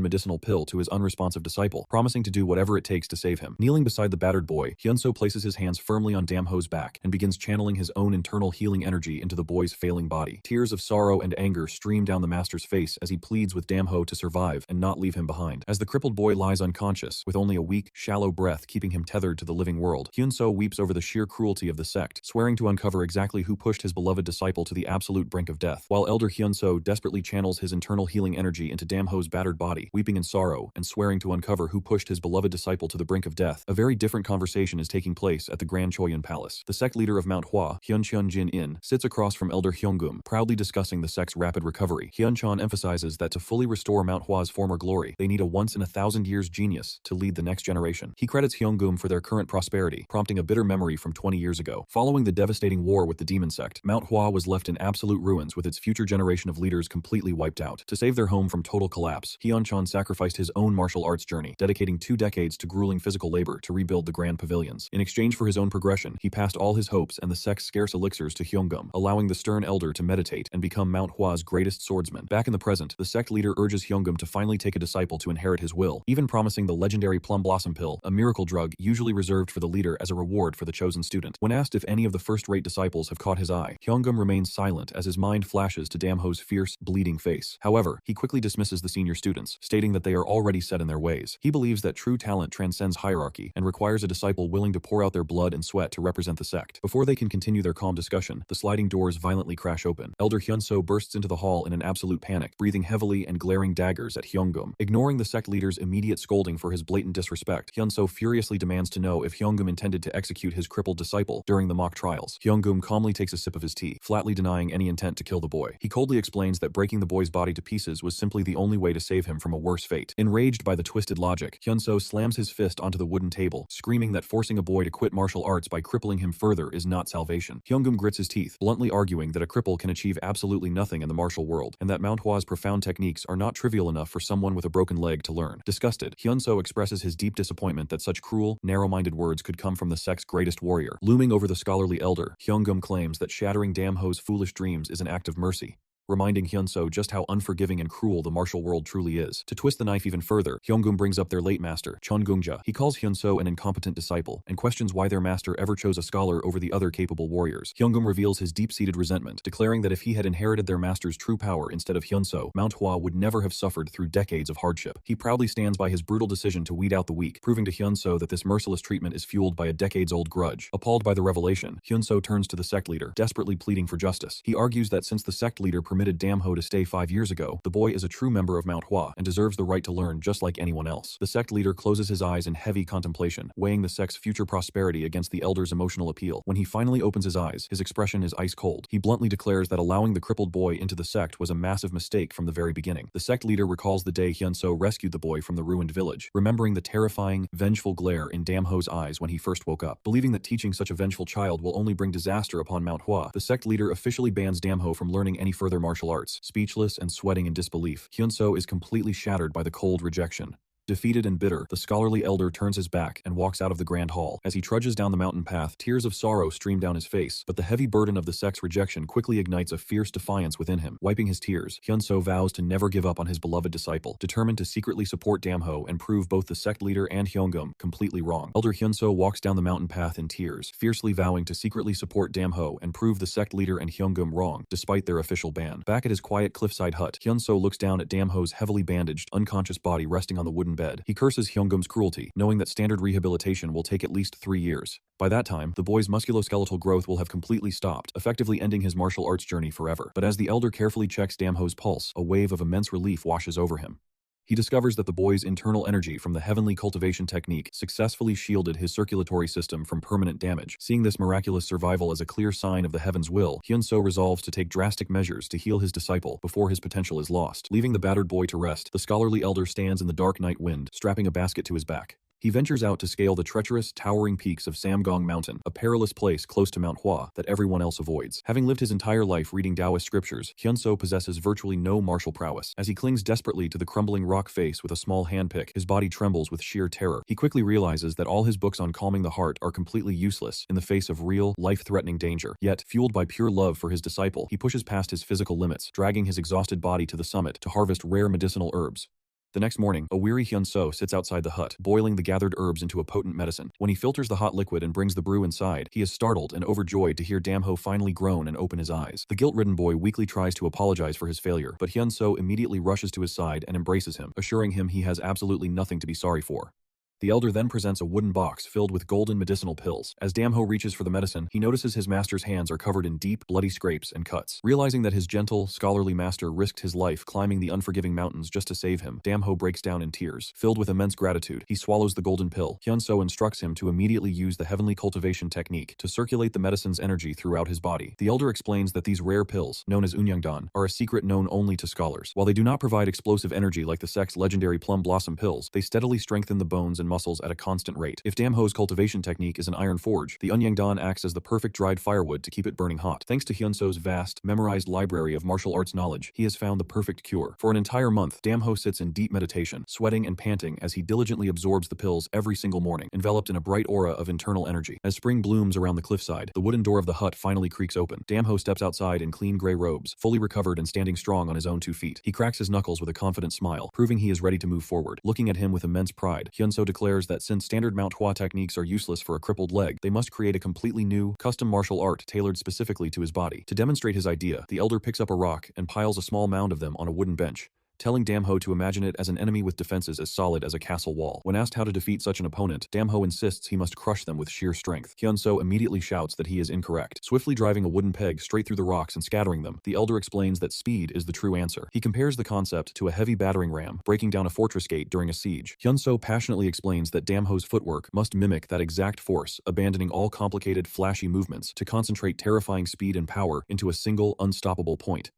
medicinal pill to his unresponsive disciple, promising to do whatever it takes to save him. Kneeling beside the battered boy, Hyunso places his hands firmly on Damho's back and begins channeling his own internal healing energy into the boy's failing body. Tears of sorrow and anger stream down the master's face as he pleads with Damho to survive and not leave him behind. As the crippled boy lies unconscious, with only a weak, shallow breath keeping him tethered to the living world, Hyunso weeps over the sheer cruelty of the sect, swearing to uncover exactly who pushed his beloved disciple to the absolute brink of death. While Elder Hyunso desperately channels his internal healing energy into Damho's battered body, weeping in sorrow and swearing to uncover who pushed his beloved disciple to the brink of death, a very different conversation is taking place at the Grand Choyun Palace. The sect leader of Manhwa, Hyuncheon Jin-in, sits across from Elder Hyungum, proudly discussing the sect's rapid recovery. Hyuncheon emphasizes that to fully restore Manhwa's former glory, they need a once-in-a-thousand-years genius to lead the next generation. He credits Hyungum for their current prosperity, prompting a bitter memory from 20 years ago. Following the devastating war with the demon sect, Manhwa was left in absolute ruins with its future generation of leaders completely wiped out. To save their home from total collapse, Hyuncheon sacrificed his own martial arts journey, dedicating 2 decades to grueling physical labor to rebuild the grand pavilions. In exchange for his own progression, he passed all his hopes and the sect's scarce elixirs to Hyungum, allowing the stern elder to meditate and become Manhwa's greatest swordsman. Back in the present, the sect leader urges Hyungum to finally take a disciple to inherit his will, even promising the legendary plum blossom pill, a miracle drug usually reserved for the leader as a reward for the chosen student. When asked if any of the first-rate disciples have caught his eye, Hyungum remains silent as his mind flashes to Damho's fierce, bleeding face. However, he quickly dismisses the senior students, stating that they are already set in their ways. He believes that true talent transcends hierarchy and requires a disciple willing to pour out their blood and sweat to represent the sect. Before they can continue their calm discussion, the sliding doors violently crash open. Elder Hyunso bursts into the hall in an absolute panic, breathing heavily and glaring daggers at Hyungum. Ignoring the sect leader's immediate scolding for his blatant disrespect, Hyunso furiously demands to know if Hyungum intended to execute his crippled disciple during the mock trials. Hyungum calmly takes a sip of his tea, flatly denying any intent to kill the boy. He coldly explains that breaking the boy's body to pieces was simply the only way to save him from a worse fate. Enraged by the twisted logic, Hyunso slams his fist onto the wooden table, screaming that forcing a boy to quit martial arts by crippling him further is not salvation. Hyungum grits his teeth, bluntly arguing that a cripple can achieve absolutely nothing in the martial world, and that Manhwa's profound techniques are not trivial enough for someone with a broken leg to learn. Disgusted, Hyunso expresses his deep disappointment that such cruel, narrow-minded words could come from the sect's greatest warrior. Looming over the scholarly elder, Hyungum claims that shattering Damho's foolish dreams is an act of mercy, reminding Hyunso just how unforgiving and cruel the martial world truly is. To twist the knife even further, Hyungum brings up their late master, Chun Gungja. He calls Hyunso an incompetent disciple and questions why their master ever chose a scholar over the other capable warriors. Hyungum reveals his deep-seated resentment, declaring that if he had inherited their master's true power instead of Hyunso, Manhwa would never have suffered through decades of hardship. He proudly stands by his brutal decision to weed out the weak, proving to Hyunso that this merciless treatment is fueled by a decades-old grudge. Appalled by the revelation, Hyunso turns to the sect leader, desperately pleading for justice. He argues that since the sect leader permitted Damho to stay 5 years ago, the boy is a true member of Manhwa and deserves the right to learn just like anyone else. The sect leader closes his eyes in heavy contemplation, weighing the sect's future prosperity against the elder's emotional appeal. When he finally opens his eyes, his expression is ice cold. He bluntly declares that allowing the crippled boy into the sect was a massive mistake from the very beginning. The sect leader recalls the day Hyunso rescued the boy from the ruined village, remembering the terrifying, vengeful glare in Damho's eyes when he first woke up. Believing that teaching such a vengeful child will only bring disaster upon Manhwa, the sect leader officially bans Damho from learning any further martial arts. Speechless and sweating in disbelief, Hyunso is completely shattered by the cold rejection. Defeated and bitter, the scholarly elder turns his back and walks out of the grand hall. As he trudges down the mountain path, tears of sorrow stream down his face, but the heavy burden of the sect's rejection quickly ignites a fierce defiance within him. Wiping his tears, Hyunso vows to never give up on his beloved disciple, determined to secretly support Damho and prove both the sect leader and Hyungum completely wrong. Elder Hyunso walks down the mountain path in tears, fiercely vowing to secretly support Damho and prove the sect leader and Hyungum wrong, despite their official ban. Back at his quiet cliffside hut, Hyunso looks down at Damho's heavily bandaged, unconscious body resting on the wooden bed. He curses Hyungum's cruelty, knowing that standard rehabilitation will take at least 3 years. By that time, the boy's musculoskeletal growth will have completely stopped, effectively ending his martial arts journey forever. But as the elder carefully checks Damho's pulse, a wave of immense relief washes over him. He discovers that the boy's internal energy from the heavenly cultivation technique successfully shielded his circulatory system from permanent damage. Seeing this miraculous survival as a clear sign of the heaven's will, Hyunso resolves to take drastic measures to heal his disciple before his potential is lost. Leaving the battered boy to rest, the scholarly elder stands in the dark night wind, strapping a basket to his back. He ventures out to scale the treacherous, towering peaks of Samgong Mountain, a perilous place close to Manhwa that everyone else avoids. Having lived his entire life reading Taoist scriptures, Hyunso possesses virtually no martial prowess. As he clings desperately to the crumbling rock face with a small handpick, his body trembles with sheer terror. He quickly realizes that all his books on calming the heart are completely useless in the face of real, life-threatening danger. Yet, fueled by pure love for his disciple, he pushes past his physical limits, dragging his exhausted body to the summit to harvest rare medicinal herbs. The next morning, a weary Hyunso sits outside the hut, boiling the gathered herbs into a potent medicine. When he filters the hot liquid and brings the brew inside, he is startled and overjoyed to hear Damho finally groan and open his eyes. The guilt-ridden boy weakly tries to apologize for his failure, but Hyunso immediately rushes to his side and embraces him, assuring him he has absolutely nothing to be sorry for. The elder then presents a wooden box filled with golden medicinal pills. As Damho reaches for the medicine, he notices his master's hands are covered in deep, bloody scrapes and cuts. Realizing that his gentle, scholarly master risked his life climbing the unforgiving mountains just to save him, Damho breaks down in tears. Filled with immense gratitude, he swallows the golden pill. Hyunso instructs him to immediately use the heavenly cultivation technique to circulate the medicine's energy throughout his body. The elder explains that these rare pills, known as Unyangdan, are a secret known only to scholars. While they do not provide explosive energy like the sect's legendary plum blossom pills, they steadily strengthen the bones and muscles at a constant rate. If Damho's cultivation technique is an iron forge, the Unyangdan acts as the perfect dried firewood to keep it burning hot. Thanks to Hyunso's vast, memorized library of martial arts knowledge, he has found the perfect cure. For an entire month, Damho sits in deep meditation, sweating and panting as he diligently absorbs the pills every single morning, enveloped in a bright aura of internal energy. As spring blooms around the cliffside, the wooden door of the hut finally creaks open. Damho steps outside in clean gray robes, fully recovered and standing strong on his own 2 feet. He cracks his knuckles with a confident smile, proving he is ready to move forward. Looking at him with immense pride, Hyunso declares that since standard Mount Hua techniques are useless for a crippled leg, they must create a completely new, custom martial art tailored specifically to his body. To demonstrate his idea, the elder picks up a rock and piles a small mound of them on a wooden bench, telling Damho to imagine it as an enemy with defenses as solid as a castle wall. When asked how to defeat such an opponent, Damho insists he must crush them with sheer strength. Hyunso immediately shouts that he is incorrect. Swiftly driving a wooden peg straight through the rocks and scattering them, the elder explains that speed is the true answer. He compares the concept to a heavy battering ram breaking down a fortress gate during a siege. Hyunso passionately explains that Damho's footwork must mimic that exact force, abandoning all complicated, flashy movements to concentrate terrifying speed and power into a single, unstoppable point.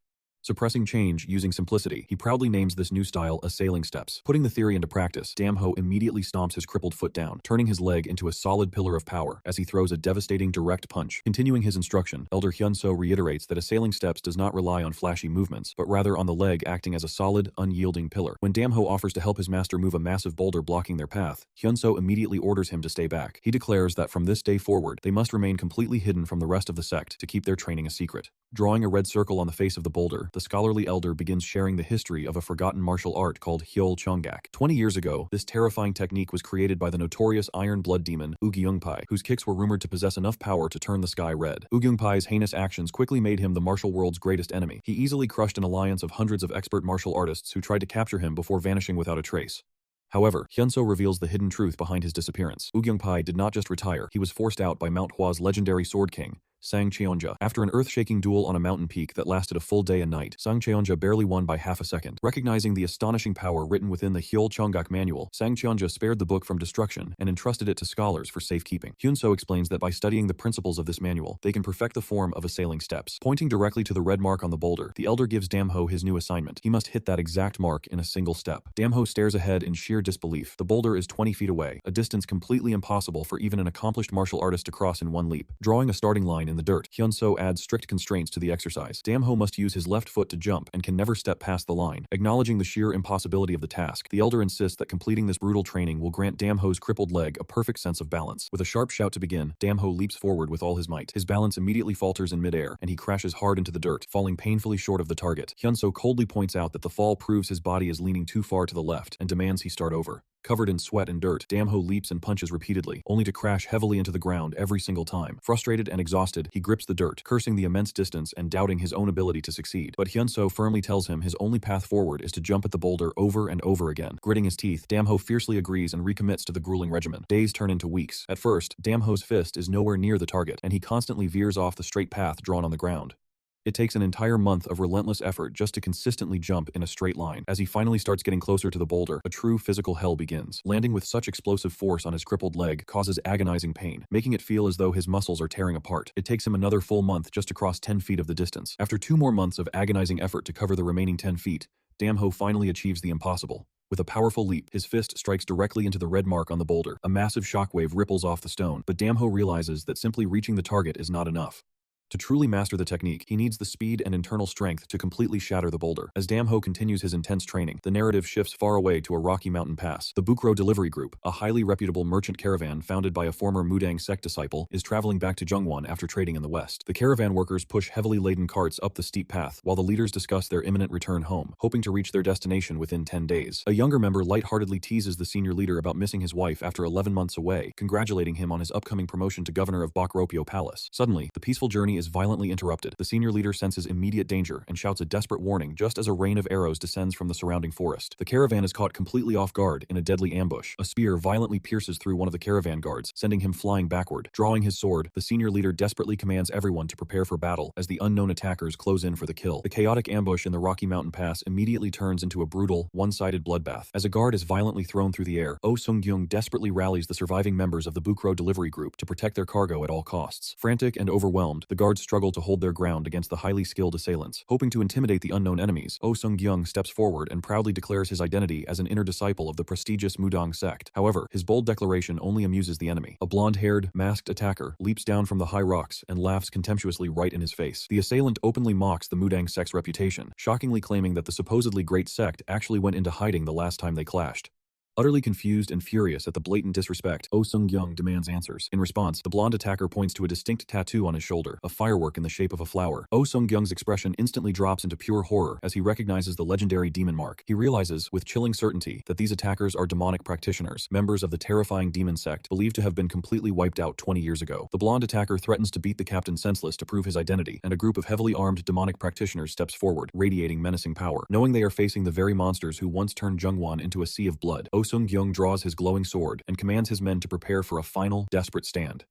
Suppressing change using simplicity, he proudly names this new style assailing steps. Putting the theory into practice, Damho immediately stomps his crippled foot down, turning his leg into a solid pillar of power as he throws a devastating direct punch. Continuing his instruction, Elder Hyunso reiterates that assailing steps does not rely on flashy movements, but rather on the leg acting as a solid, unyielding pillar. When Damho offers to help his master move a massive boulder blocking their path, Hyunso immediately orders him to stay back. He declares that from this day forward, they must remain completely hidden from the rest of the sect to keep their training a secret. Drawing a red circle on the face of the boulder, the scholarly elder begins sharing the history of a forgotten martial art called Hyol Chonggak. 20 years ago, this terrifying technique was created by the notorious iron blood demon Ugyungpai, whose kicks were rumored to possess enough power to turn the sky red. Ugyungpai's heinous actions quickly made him the martial world's greatest enemy. He easily crushed an alliance of hundreds of expert martial artists who tried to capture him before vanishing without a trace. However, Hyunso reveals the hidden truth behind his disappearance. Ugyungpai did not just retire, he was forced out by Mount Hua's legendary Sword King, Sang Cheonja. After an earth-shaking duel on a mountain peak that lasted a full day and night, Sang Cheonja barely won by half a second. Recognizing the astonishing power written within the Hyol Chonggak manual, Sang Cheonja spared the book from destruction and entrusted it to scholars for safekeeping. Hyunso explains that by studying the principles of this manual, they can perfect the form of assailing steps. Pointing directly to the red mark on the boulder, the elder gives Damho his new assignment. He must hit that exact mark in a single step. Damho stares ahead in sheer disbelief. The boulder is 20 feet away, a distance completely impossible for even an accomplished martial artist to cross in one leap. Drawing a starting line in the dirt, Hyunso adds strict constraints to the exercise. Damho must use his left foot to jump and can never step past the line. Acknowledging the sheer impossibility of the task, the elder insists that completing this brutal training will grant Damho's crippled leg a perfect sense of balance. With a sharp shout to begin, Damho leaps forward with all his might. His balance immediately falters in midair, and he crashes hard into the dirt, falling painfully short of the target. Hyunso coldly points out that the fall proves his body is leaning too far to the left and demands he start over. Covered in sweat and dirt, Damho leaps and punches repeatedly, only to crash heavily into the ground every single time. Frustrated and exhausted, he grips the dirt, cursing the immense distance and doubting his own ability to succeed. But Hyunso firmly tells him his only path forward is to jump at the boulder over and over again. Gritting his teeth, Damho fiercely agrees and recommits to the grueling regimen. Days turn into weeks. At first, Damho's fist is nowhere near the target, and he constantly veers off the straight path drawn on the ground. It takes an entire month of relentless effort just to consistently jump in a straight line. As he finally starts getting closer to the boulder, a true physical hell begins. Landing with such explosive force on his crippled leg causes agonizing pain, making it feel as though his muscles are tearing apart. It takes him another full month just to cross 10 feet of the distance. After 2 more months of agonizing effort to cover the remaining 10 feet, Damho finally achieves the impossible. With a powerful leap, his fist strikes directly into the red mark on the boulder. A massive shockwave ripples off the stone, but Damho realizes that simply reaching the target is not enough. To truly master the technique, he needs the speed and internal strength to completely shatter the boulder. As Damho continues his intense training, the narrative shifts far away to a rocky mountain pass. The Bukro Delivery Group, a highly reputable merchant caravan founded by a former Mudang sect disciple, is traveling back to Zhongwan after trading in the west. The caravan workers push heavily laden carts up the steep path, while the leaders discuss their imminent return home, hoping to reach their destination within 10 days. A younger member lightheartedly teases the senior leader about missing his wife after 11 months away, congratulating him on his upcoming promotion to governor of Bakropio Palace. Suddenly, the peaceful journey is violently interrupted. The senior leader senses immediate danger and shouts a desperate warning just as a rain of arrows descends from the surrounding forest. The caravan is caught completely off guard in a deadly ambush. A spear violently pierces through one of the caravan guards, sending him flying backward. Drawing his sword, the senior leader desperately commands everyone to prepare for battle as the unknown attackers close in for the kill. The chaotic ambush in the Rocky Mountain Pass immediately turns into a brutal, one-sided bloodbath. As a guard is violently thrown through the air, Oh Sung-gyung desperately rallies the surviving members of the Bukro Delivery Group to protect their cargo at all costs. Frantic and overwhelmed, the guards struggle to hold their ground against the highly skilled assailants. Hoping to intimidate the unknown enemies, Oh Sung-gyung steps forward and proudly declares his identity as an inner disciple of the prestigious Mudang sect. However, his bold declaration only amuses the enemy. A blonde-haired, masked attacker leaps down from the high rocks and laughs contemptuously right in his face. The assailant openly mocks the Mudang sect's reputation, shockingly claiming that the supposedly great sect actually went into hiding the last time they clashed. Utterly confused and furious at the blatant disrespect, Oh Sung-gyung demands answers. In response, the blonde attacker points to a distinct tattoo on his shoulder, a firework in the shape of a flower. Oh Sung-gyung's expression instantly drops into pure horror as he recognizes the legendary demon mark. He realizes, with chilling certainty, that these attackers are demonic practitioners, members of the terrifying demon sect believed to have been completely wiped out 20 years ago. The blonde attacker threatens to beat the captain senseless to prove his identity, and a group of heavily armed demonic practitioners steps forward, radiating menacing power. Knowing they are facing the very monsters who once turned Zhongwan into a sea of blood, Oh Sung-gyung draws his glowing sword and commands his men to prepare for a final, desperate stand.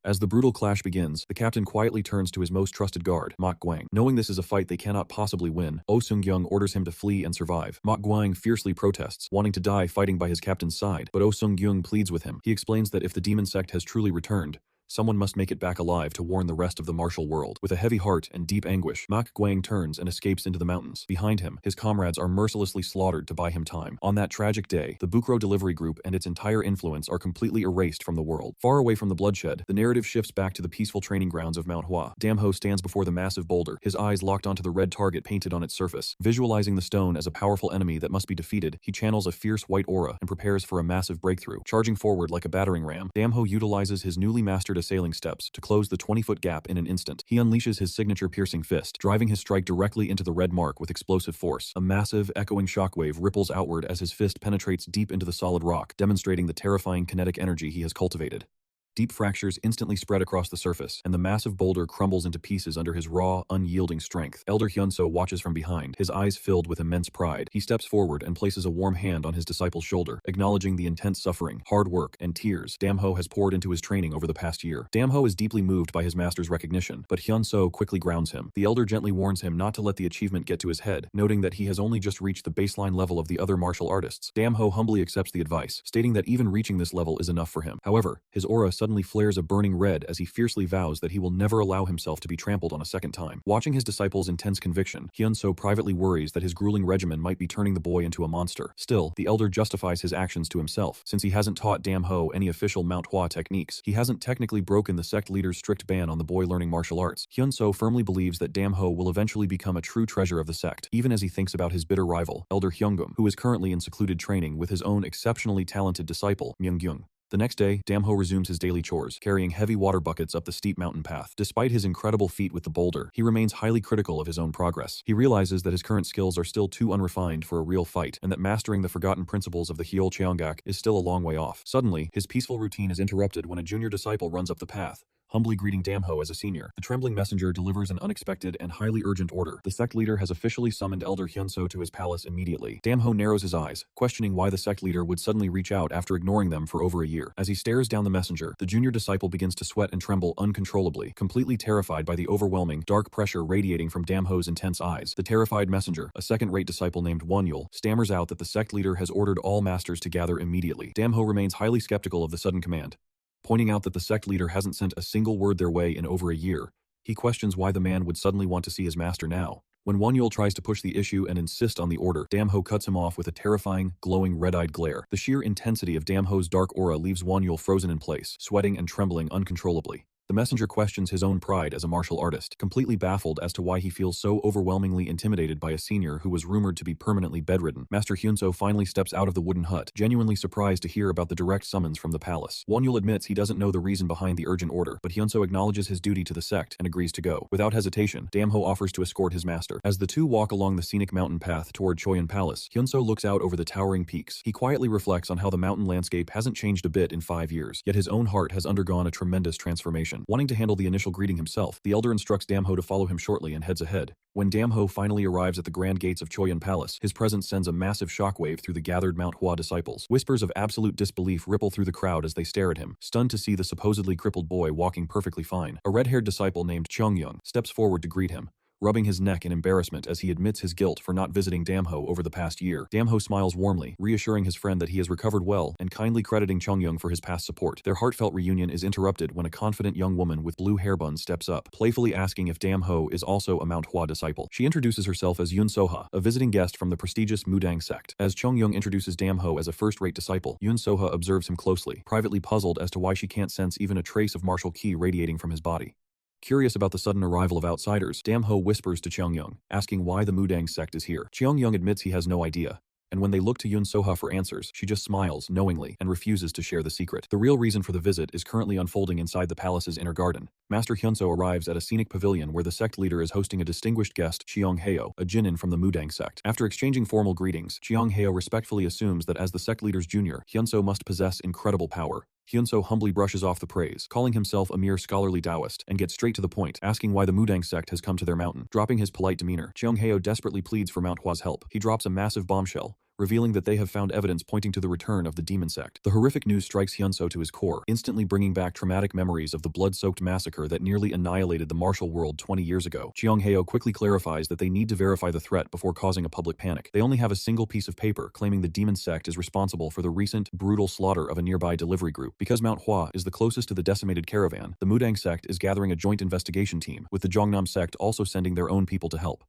As the brutal clash begins, the captain quietly turns to his most trusted guard, Mok Guang. Knowing this is a fight they cannot possibly win, Oh Sung-gyung orders him to flee and survive. Mok Guang fiercely protests, wanting to die fighting by his captain's side, but Oh Sung-gyung pleads with him. He explains that if the demon sect has truly returned, someone must make it back alive to warn the rest of the martial world. With a heavy heart and deep anguish, Mok Guang turns and escapes into the mountains. Behind him, his comrades are mercilessly slaughtered to buy him time. On that tragic day, the Bukro Delivery Group and its entire influence are completely erased from the world. Far away from the bloodshed, the narrative shifts back to the peaceful training grounds of Manhwa. Damho stands before the massive boulder, his eyes locked onto the red target painted on its surface. Visualizing the stone as a powerful enemy that must be defeated, he channels a fierce white aura and prepares for a massive breakthrough. Charging forward like a battering ram, Damho utilizes his newly mastered assailing steps to close the 20-foot gap in an instant. He unleashes his signature piercing fist, driving his strike directly into the red mark with explosive force. A massive, echoing shockwave ripples outward as his fist penetrates deep into the solid rock, demonstrating the terrifying kinetic energy he has cultivated. Deep fractures instantly spread across the surface, and the massive boulder crumbles into pieces under his raw, unyielding strength. Elder Hyunso watches from behind, his eyes filled with immense pride. He steps forward and places a warm hand on his disciple's shoulder, acknowledging the intense suffering, hard work, and tears Damho has poured into his training over the past year. Damho is deeply moved by his master's recognition, but Hyunso quickly grounds him. The elder gently warns him not to let the achievement get to his head, noting that he has only just reached the baseline level of the other martial artists. Damho humbly accepts the advice, stating that even reaching this level is enough for him. However, his aura suddenly flares a burning red as he fiercely vows that he will never allow himself to be trampled on a second time. Watching his disciple's intense conviction, Hyunso privately worries that his grueling regimen might be turning the boy into a monster. Still, the elder justifies his actions to himself. Since he hasn't taught Damho any official Mount Hua techniques, he hasn't technically broken the sect leader's strict ban on the boy learning martial arts. Hyunso firmly believes that Damho will eventually become a true treasure of the sect, even as he thinks about his bitter rival, Elder Hyungum, who is currently in secluded training with his own exceptionally talented disciple, Myunggyung. The next day, Damho resumes his daily chores, carrying heavy water buckets up the steep mountain path. Despite his incredible feat with the boulder, he remains highly critical of his own progress. He realizes that his current skills are still too unrefined for a real fight, and that mastering the forgotten principles of the Hyol Cheonggak is still a long way off. Suddenly, his peaceful routine is interrupted when a junior disciple runs up the path, humbly greeting Damho as a senior. The trembling messenger delivers an unexpected and highly urgent order. The sect leader has officially summoned Elder Hyunso to his palace immediately. Damho narrows his eyes, questioning why the sect leader would suddenly reach out after ignoring them for over a year. As he stares down the messenger, the junior disciple begins to sweat and tremble uncontrollably, completely terrified by the overwhelming, dark pressure radiating from Damho's intense eyes. The terrified messenger, a second-rate disciple named Wonyul, stammers out that the sect leader has ordered all masters to gather immediately. Damho remains highly skeptical of the sudden command. Pointing out that the sect leader hasn't sent a single word their way in over a year, he questions why the man would suddenly want to see his master now. When Wonyul tries to push the issue and insist on the order, Damho cuts him off with a terrifying, glowing red-eyed glare. The sheer intensity of Damho's dark aura leaves Wonyul frozen in place, sweating and trembling uncontrollably. The messenger questions his own pride as a martial artist, completely baffled as to why he feels so overwhelmingly intimidated by a senior who was rumored to be permanently bedridden. Master Hyunso finally steps out of the wooden hut, genuinely surprised to hear about the direct summons from the palace. Wonyul admits he doesn't know the reason behind the urgent order, but Hyunso acknowledges his duty to the sect and agrees to go. Without hesitation, Damho offers to escort his master. As the two walk along the scenic mountain path toward Choyan Palace, Hyunso looks out over the towering peaks. He quietly reflects on how the mountain landscape hasn't changed a bit in 5 years, yet his own heart has undergone a tremendous transformation. Wanting to handle the initial greeting himself, the elder instructs Damho to follow him shortly and heads ahead. When Damho finally arrives at the grand gates of Choyan Palace, his presence sends a massive shockwave through the gathered Manhwa disciples. Whispers of absolute disbelief ripple through the crowd as they stare at him, stunned to see the supposedly crippled boy walking perfectly fine. A red-haired disciple named Cheongyung steps forward to greet him, rubbing his neck in embarrassment as he admits his guilt for not visiting Damho over the past year. Damho smiles warmly, reassuring his friend that he has recovered well and kindly crediting Cheongyung for his past support. Their heartfelt reunion is interrupted when a confident young woman with blue hair buns steps up, playfully asking if Damho is also a Manhwa disciple. She introduces herself as Yun Soha, a visiting guest from the prestigious Mudang sect. As Cheongyung introduces Damho as a first-rate disciple, Yun Soha observes him closely, privately puzzled as to why she can't sense even a trace of martial ki radiating from his body. Curious about the sudden arrival of outsiders, Damho whispers to Cheongyung, asking why the Mudang sect is here. Cheongyung admits he has no idea, and when they look to Yun Soha for answers, she just smiles knowingly and refuses to share the secret. The real reason for the visit is currently unfolding inside the palace's inner garden. Master Hyunso arrives at a scenic pavilion where the sect leader is hosting a distinguished guest, Cheong Heo, a Jinin from the Mudang sect. After exchanging formal greetings, Cheong Heo respectfully assumes that as the sect leader's junior, Hyunso must possess incredible power. Hyunso humbly brushes off the praise, calling himself a mere scholarly Taoist, and gets straight to the point, asking why the Mudang sect has come to their mountain. Dropping his polite demeanor, Cheong Heo desperately pleads for Manhwa's help. He drops a massive bombshell, revealing that they have found evidence pointing to the return of the demon sect. The horrific news strikes Hyunso to his core, instantly bringing back traumatic memories of the blood-soaked massacre that nearly annihilated the martial world 20 years ago. Cheong Heo quickly clarifies that they need to verify the threat before causing a public panic. They only have a single piece of paper claiming the demon sect is responsible for the recent, brutal slaughter of a nearby delivery group. Because Manhwa is the closest to the decimated caravan, the Mudang sect is gathering a joint investigation team, with the Jongnam sect also sending their own people to help.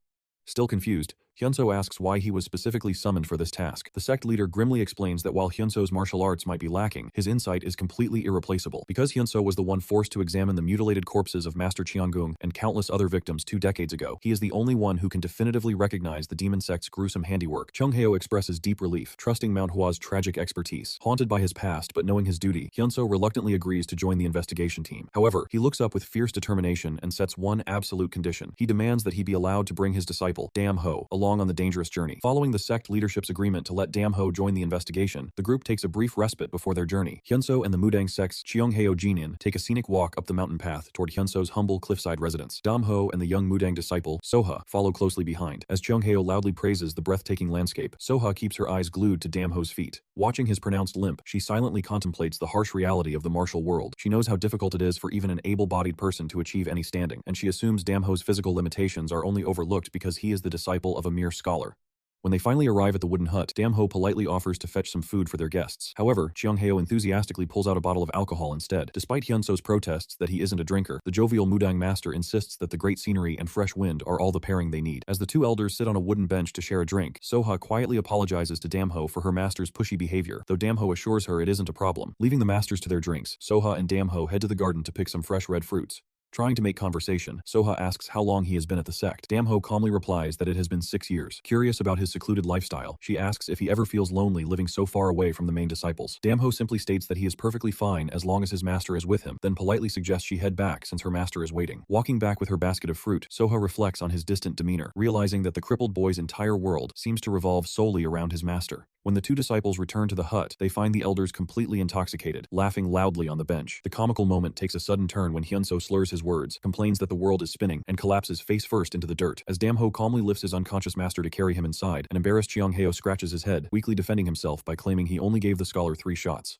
Still confused, Hyunso asks why he was specifically summoned for this task. The sect leader grimly explains that while Hyunso's martial arts might be lacking, his insight is completely irreplaceable. Because Hyunso was the one forced to examine the mutilated corpses of Master Cheongung and countless other victims 2 decades ago, he is the only one who can definitively recognize the demon sect's gruesome handiwork. Cheong Heo expresses deep relief, trusting Manhwa's tragic expertise. Haunted by his past but knowing his duty, Hyunso reluctantly agrees to join the investigation team. However, he looks up with fierce determination and sets one absolute condition. He demands that he be allowed to bring his disciple, Damho, along on the dangerous journey. Following the sect leadership's agreement to let Damho join the investigation, the group takes a brief respite before their journey. Hyunso and the Mudang sect's Cheongheo Jinin take a scenic walk up the mountain path toward Hyunso's humble cliffside residence. Damho and the young Mudang disciple, Soha, follow closely behind. As Cheongheo loudly praises the breathtaking landscape, Soha keeps her eyes glued to Damho's feet. Watching his pronounced limp, she silently contemplates the harsh reality of the martial world. She knows how difficult it is for even an able-bodied person to achieve any standing, and she assumes Damho's physical limitations are only overlooked because he is the disciple of a mere scholar. When they finally arrive at the wooden hut, Damho politely offers to fetch some food for their guests. However, Cheongheo enthusiastically pulls out a bottle of alcohol instead. Despite Hyunso's protests that he isn't a drinker, the jovial Mudang master insists that the great scenery and fresh wind are all the pairing they need. As the two elders sit on a wooden bench to share a drink, Soha quietly apologizes to Damho for her master's pushy behavior, though Damho assures her it isn't a problem. Leaving the masters to their drinks, Soha and Damho head to the garden to pick some fresh red fruits. Trying to make conversation, Soha asks how long he has been at the sect. Damho calmly replies that it has been 6 years. Curious about his secluded lifestyle, she asks if he ever feels lonely living so far away from the main disciples. Damho simply states that he is perfectly fine as long as his master is with him, then politely suggests she head back since her master is waiting. Walking back with her basket of fruit, Soha reflects on his distant demeanor, realizing that the crippled boy's entire world seems to revolve solely around his master. When the two disciples return to the hut, they find the elders completely intoxicated, laughing loudly on the bench. The comical moment takes a sudden turn when Hyunso slurs his words, complains that the world is spinning, and collapses face first into the dirt. As Damho calmly lifts his unconscious master to carry him inside, an embarrassed Cheongheo scratches his head, weakly defending himself by claiming he only gave the scholar 3 shots.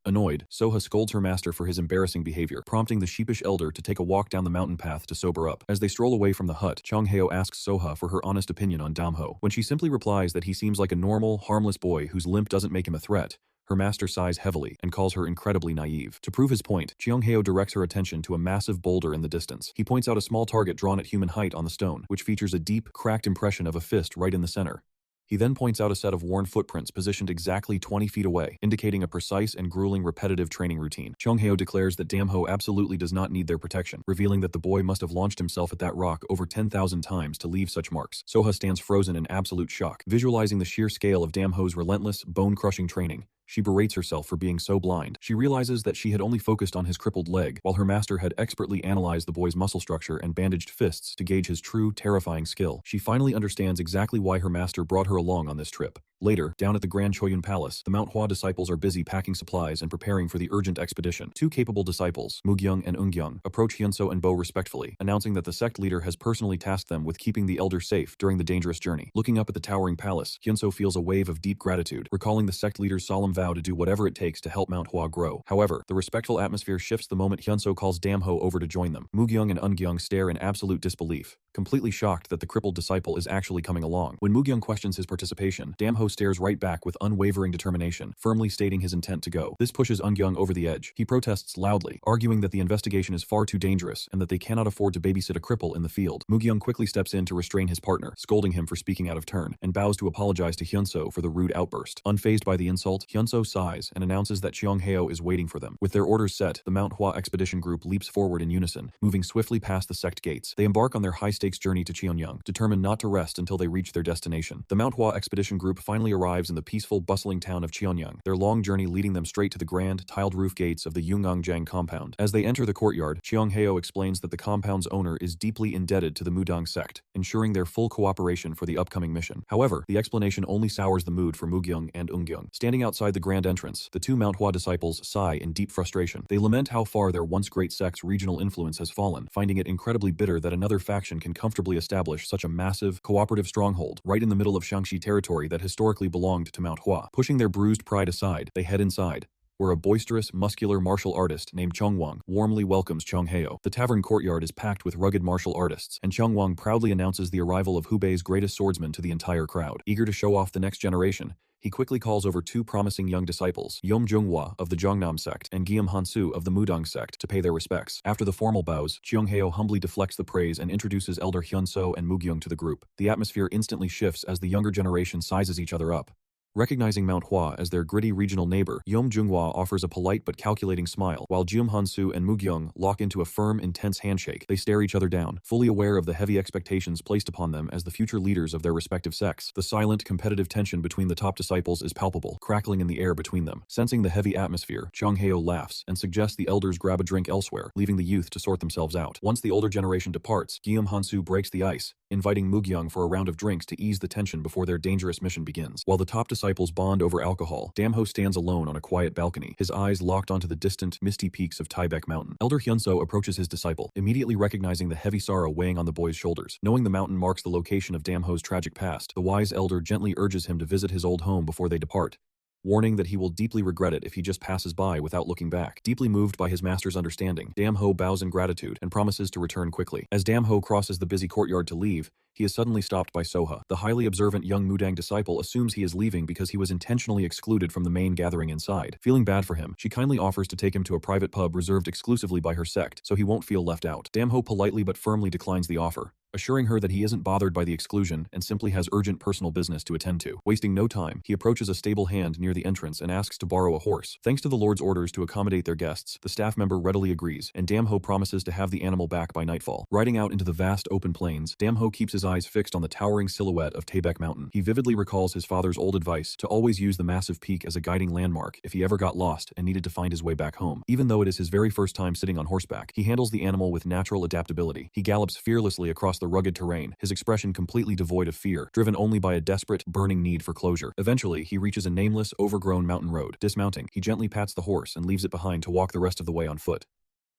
Annoyed, Soha scolds her master for his embarrassing behavior, prompting the sheepish elder to take a walk down the mountain path to sober up. As they stroll away from the hut, Cheongheo asks Soha for her honest opinion on Damho. When she simply replies that he seems like a normal, harmless boy whose limp doesn't make him a threat, Her master sighs heavily and calls her incredibly naive. To prove his point, Cheongheo directs her attention to a massive boulder in the distance. He points out a small target drawn at human height on the stone, which features a deep, cracked impression of a fist right in the center. He then points out a set of worn footprints positioned exactly 20 feet away, indicating a precise and grueling repetitive training routine. Cheongheo declares that Damho absolutely does not need their protection, revealing that the boy must have launched himself at that rock over 10,000 times to leave such marks. Soha stands frozen in absolute shock. Visualizing the sheer scale of Damho's relentless, bone-crushing training, she berates herself for being so blind. She realizes that she had only focused on his crippled leg, while her master had expertly analyzed the boy's muscle structure and bandaged fists to gauge his true, terrifying skill. She finally understands exactly why her master brought her along on this trip. Later, down at the Grand Choyun Palace, the Manhwa disciples are busy packing supplies and preparing for the urgent expedition. Two capable disciples, Mugyung and Eungyung, approach Hyunso and Bo respectfully, announcing that the sect leader has personally tasked them with keeping the elder safe during the dangerous journey. Looking up at the towering palace, Hyunso feels a wave of deep gratitude, recalling the sect leader's solemn vow to do whatever it takes to help Mount Hua grow. However, the respectful atmosphere shifts the moment Hyunso calls Damho over to join them. Mugyung and Eungyung stare in absolute disbelief, completely shocked that the crippled disciple is actually coming along. When Mugyung questions his participation, Damho stares right back with unwavering determination, firmly stating his intent to go. This pushes Eungyung over the edge. He protests loudly, arguing that the investigation is far too dangerous and that they cannot afford to babysit a cripple in the field. Mugyung quickly steps in to restrain his partner, scolding him for speaking out of turn, and bows to apologize to Hyunso for the rude outburst. Unfazed by the insult, Hyunso sighs and announces that Cheongheo is waiting for them. With their orders set, the Mount Hua expedition group leaps forward in unison, moving swiftly past the sect gates. They embark on their high-stakes journey to Cheonyang, determined not to rest until they reach their destination. The Mount Hua expedition group finally arrives in the peaceful, bustling town of Cheonyang, their long journey leading them straight to the grand, tiled roof gates of the Yungangjang compound. As they enter the courtyard, Cheongheo explains that the compound's owner is deeply indebted to the Mudang sect, ensuring their full cooperation for the upcoming mission. However, the explanation only sours the mood for Mugyung and Eungyung. Standing outside the grand entrance, the two Mount Hua disciples sigh in deep frustration. They lament how far their once great sect's regional influence has fallen, finding it incredibly bitter that another faction can comfortably establish such a massive, cooperative stronghold right in the middle of Shaanxi territory that historically belonged to Mount Hua. Pushing their bruised pride aside, they head inside, where a boisterous, muscular martial artist named Chongwang warmly welcomes Cheongheo. The tavern courtyard is packed with rugged martial artists, and Chongwang proudly announces the arrival of Hubei's greatest swordsman to the entire crowd. Eager to show off the next generation, he quickly calls over two promising young disciples, Yom Junghwa of the Zhongnam sect and Guillaume Hansu of the Mudang sect, to pay their respects. After the formal bows, Cheongheo humbly deflects the praise and introduces Elder Hyunso and Mugyung to the group. The atmosphere instantly shifts as the younger generation sizes each other up. Recognizing Mount Hua as their gritty regional neighbor, Yom Junghwa offers a polite but calculating smile, while Jium Hansu and Mugyung lock into a firm, intense handshake. They stare each other down, fully aware of the heavy expectations placed upon them as the future leaders of their respective sects. The silent, competitive tension between the top disciples is palpable, crackling in the air between them. Sensing the heavy atmosphere, Cheongheo laughs and suggests the elders grab a drink elsewhere, leaving the youth to sort themselves out. Once the older generation departs, Guillaume Hansu breaks the ice, inviting Mugyung for a round of drinks to ease the tension before their dangerous mission begins. While the top disciples bond over alcohol, Damho stands alone on a quiet balcony, his eyes locked onto the distant, misty peaks of Taebaek Mountain. Elder Hyunso approaches his disciple, immediately recognizing the heavy sorrow weighing on the boy's shoulders. Knowing the mountain marks the location of Damho's tragic past, the wise elder gently urges him to visit his old home before they depart, warning that he will deeply regret it if he just passes by without looking back. Deeply moved by his master's understanding, Damho bows in gratitude and promises to return quickly. As Damho crosses the busy courtyard to leave, he is suddenly stopped by Soha. The highly observant young Mudang disciple assumes he is leaving because he was intentionally excluded from the main gathering inside. Feeling bad for him, she kindly offers to take him to a private pub reserved exclusively by her sect, so he won't feel left out. Damho politely but firmly declines the offer, assuring her that he isn't bothered by the exclusion and simply has urgent personal business to attend to. Wasting no time, he approaches a stable hand near the entrance and asks to borrow a horse. Thanks to the Lord's orders to accommodate their guests, the staff member readily agrees, and Damho promises to have the animal back by nightfall. Riding out into the vast open plains, Damho keeps his eyes fixed on the towering silhouette of Taebaek Mountain. He vividly recalls his father's old advice to always use the massive peak as a guiding landmark if he ever got lost and needed to find his way back home. Even though it is his very first time sitting on horseback, he handles the animal with natural adaptability. He gallops fearlessly across the rugged terrain, his expression completely devoid of fear, driven only by a desperate, burning need for closure. Eventually, he reaches a nameless, overgrown mountain road. Dismounting, he gently pats the horse and leaves it behind to walk the rest of the way on foot.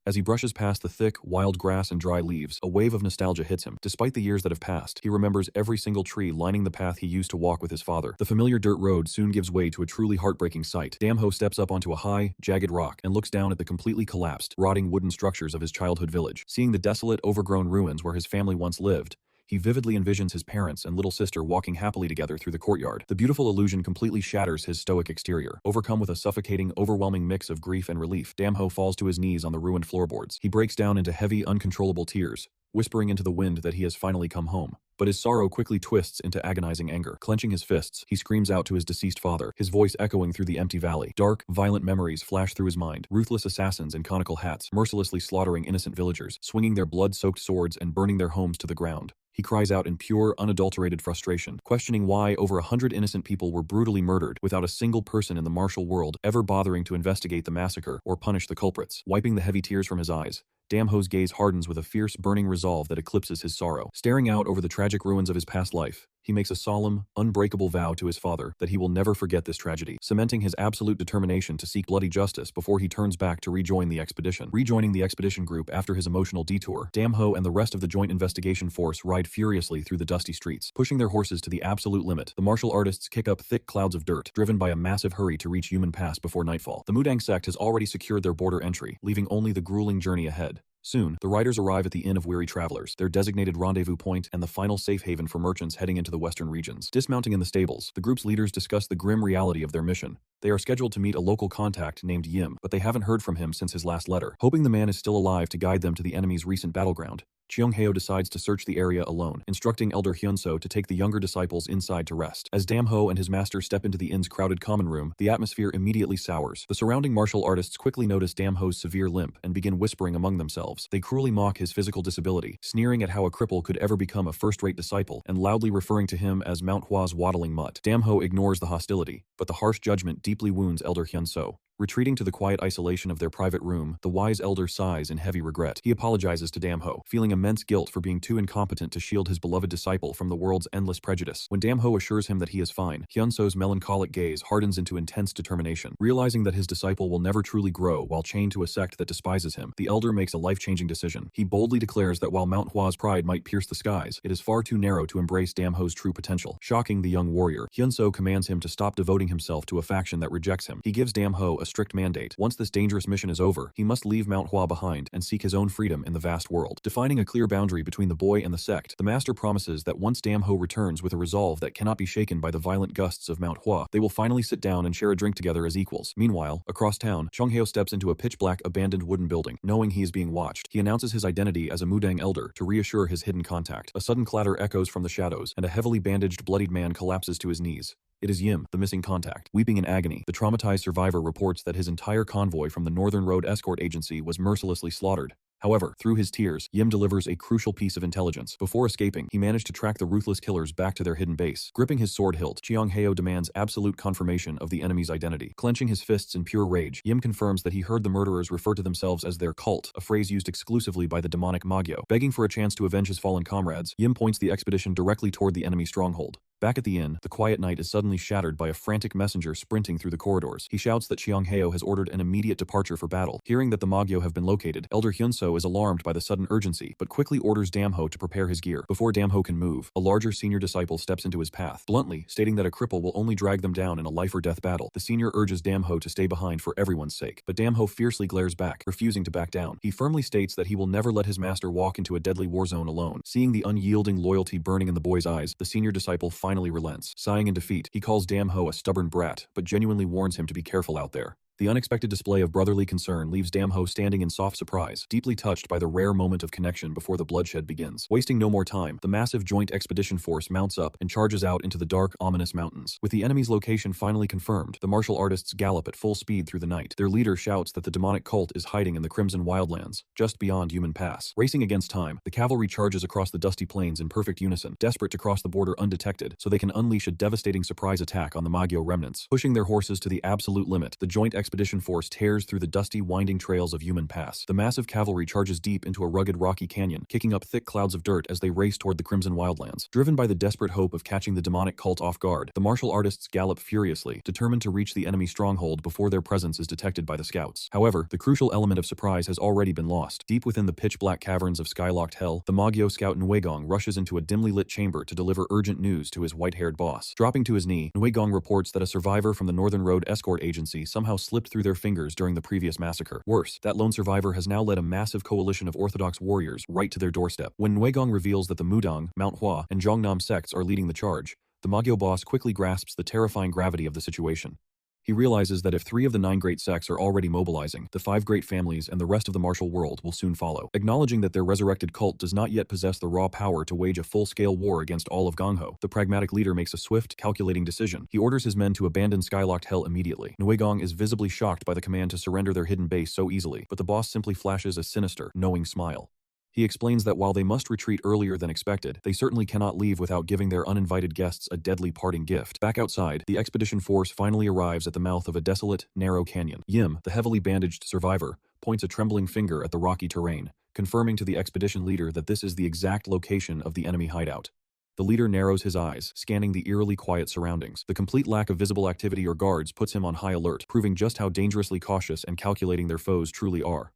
As he brushes past the thick, wild grass and dry leaves, a wave of nostalgia hits him. Despite the years that have passed, he remembers every single tree lining the path he used to walk with his father. The familiar dirt road soon gives way to a truly heartbreaking sight. Damho steps up onto a high, jagged rock and looks down at the completely collapsed, rotting wooden structures of his childhood village. Seeing the desolate, overgrown ruins where his family once lived, He vividly envisions his parents and little sister walking happily together through the courtyard. The beautiful illusion completely shatters his stoic exterior. Overcome with a suffocating, overwhelming mix of grief and relief, Damho falls to his knees on the ruined floorboards. He breaks down into heavy, uncontrollable tears, whispering into the wind that he has finally come home. But his sorrow quickly twists into agonizing anger. Clenching his fists, he screams out to his deceased father, his voice echoing through the empty valley. Dark, violent memories flash through his mind. Ruthless assassins in conical hats, mercilessly slaughtering innocent villagers, swinging their blood-soaked swords and burning their homes to the ground. He cries out in pure, unadulterated frustration, questioning why over 100 innocent people were brutally murdered without a single person in the martial world ever bothering to investigate the massacre or punish the culprits. Wiping the heavy tears from his eyes, Damho's gaze hardens with a fierce, burning resolve that eclipses his sorrow. Staring out over the tragic ruins of his past life, he makes a solemn, unbreakable vow to his father that he will never forget this tragedy, cementing his absolute determination to seek bloody justice before he turns back to rejoin the expedition. Rejoining the expedition group after his emotional detour, Damho and the rest of the Joint Investigation Force ride furiously through the dusty streets. Pushing their horses to the absolute limit, the martial artists kick up thick clouds of dirt, driven by a massive hurry to reach Human Pass before nightfall. The Mudang sect has already secured their border entry, leaving only the grueling journey ahead. Soon, the riders arrive at the Inn of Weary Travelers, their designated rendezvous point and the final safe haven for merchants heading into the western regions. Dismounting in the stables, the group's leaders discuss the grim reality of their mission. They are scheduled to meet a local contact named Yim, but they haven't heard from him since his last letter. Hoping the man is still alive to guide them to the enemy's recent battleground, Cheongheo decides to search the area alone, instructing Elder Hyunso to take the younger disciples inside to rest. As Damho and his master step into the inn's crowded common room, the atmosphere immediately sours. The surrounding martial artists quickly notice Damho's severe limp and begin whispering among themselves. They cruelly mock his physical disability, sneering at how a cripple could ever become a first-rate disciple, and loudly referring to him as Manhwa's waddling mutt. Damho ignores the hostility, but the harsh judgment deeply wounds Elder Hyunso. Retreating to the quiet isolation of their private room, the wise elder sighs in heavy regret. He apologizes to Damho, feeling immense guilt for being too incompetent to shield his beloved disciple from the world's endless prejudice. When Damho assures him that he is fine, Hyunso's melancholic gaze hardens into intense determination. Realizing that his disciple will never truly grow while chained to a sect that despises him, the elder makes a life-changing decision. He boldly declares that while Mount Hua's pride might pierce the skies, it is far too narrow to embrace Damho's true potential. Shocking the young warrior, Hyunso commands him to stop devoting himself to a faction that rejects him. He gives Damho a strict mandate. Once this dangerous mission is over, he must leave Mount Hua behind and seek his own freedom in the vast world. Defining a clear boundary between the boy and the sect, the master promises that once Damho returns with a resolve that cannot be shaken by the violent gusts of Mount Hua, they will finally sit down and share a drink together as equals. Meanwhile, across town, Cheongheo steps into a pitch-black, abandoned wooden building. Knowing he is being watched, he announces his identity as a Mudang elder to reassure his hidden contact. A sudden clatter echoes from the shadows, and a heavily bandaged, bloodied man collapses to his knees. It is Yim, the missing contact. Weeping in agony, the traumatized survivor reports that his entire convoy from the Northern Road Escort Agency was mercilessly slaughtered. However, through his tears, Yim delivers a crucial piece of intelligence. Before escaping, he managed to track the ruthless killers back to their hidden base. Gripping his sword hilt, Cheongheo demands absolute confirmation of the enemy's identity. Clenching his fists in pure rage, Yim confirms that he heard the murderers refer to themselves as their cult, a phrase used exclusively by the demonic Magyo. Begging for a chance to avenge his fallen comrades, Yim points the expedition directly toward the enemy stronghold. Back at the inn, the quiet night is suddenly shattered by a frantic messenger sprinting through the corridors. He shouts that Cheongheo has ordered an immediate departure for battle. Hearing that the Magyo have been located, Elder Hyunso is alarmed by the sudden urgency, but quickly orders Damho to prepare his gear. Before Damho can move, a larger senior disciple steps into his path, bluntly stating that a cripple will only drag them down in a life-or-death battle. The senior urges Damho to stay behind for everyone's sake, but Damho fiercely glares back, refusing to back down. He firmly states that he will never let his master walk into a deadly war zone alone. Seeing the unyielding loyalty burning in the boy's eyes, the senior disciple finally relents. Sighing in defeat, he calls Damho a stubborn brat, but genuinely warns him to be careful out there. The unexpected display of brotherly concern leaves Damho standing in soft surprise, deeply touched by the rare moment of connection before the bloodshed begins. Wasting no more time, the massive joint expedition force mounts up and charges out into the dark, ominous mountains. With the enemy's location finally confirmed, the martial artists gallop at full speed through the night. Their leader shouts that the demonic cult is hiding in the Crimson Wildlands, just beyond Human Pass. Racing against time, the cavalry charges across the dusty plains in perfect unison, desperate to cross the border undetected so they can unleash a devastating surprise attack on the Magyo remnants. Pushing their horses to the absolute limit, the joint expedition force tears through the dusty, winding trails of Human Pass. The massive cavalry charges deep into a rugged, rocky canyon, kicking up thick clouds of dirt as they race toward the Crimson Wildlands. Driven by the desperate hope of catching the demonic cult off guard, the martial artists gallop furiously, determined to reach the enemy stronghold before their presence is detected by the scouts. However, the crucial element of surprise has already been lost. Deep within the pitch-black caverns of skylocked hell, the Magyo scout Nwegong rushes into a dimly lit chamber to deliver urgent news to his white-haired boss. Dropping to his knee, Nwegong reports that a survivor from the Northern Road Escort Agency somehow slipped slipped through their fingers during the previous massacre. Worse, that lone survivor has now led a massive coalition of orthodox warriors right to their doorstep. When Nguigong reveals that the Mudang, Manhwa, and Zhongnam sects are leading the charge, the Magyo boss quickly grasps the terrifying gravity of the situation. He realizes that if 3 of the 9 great sects are already mobilizing, the 5 great families and the rest of the martial world will soon follow. Acknowledging that their resurrected cult does not yet possess the raw power to wage a full-scale war against all of Gongho, the pragmatic leader makes a swift, calculating decision. He orders his men to abandon Skylocked Hell immediately. Nguigong is visibly shocked by the command to surrender their hidden base so easily, but the boss simply flashes a sinister, knowing smile. He explains that while they must retreat earlier than expected, they certainly cannot leave without giving their uninvited guests a deadly parting gift. Back outside, the expedition force finally arrives at the mouth of a desolate, narrow canyon. Yim, the heavily bandaged survivor, points a trembling finger at the rocky terrain, confirming to the expedition leader that this is the exact location of the enemy hideout. The leader narrows his eyes, scanning the eerily quiet surroundings. The complete lack of visible activity or guards puts him on high alert, proving just how dangerously cautious and calculating their foes truly are.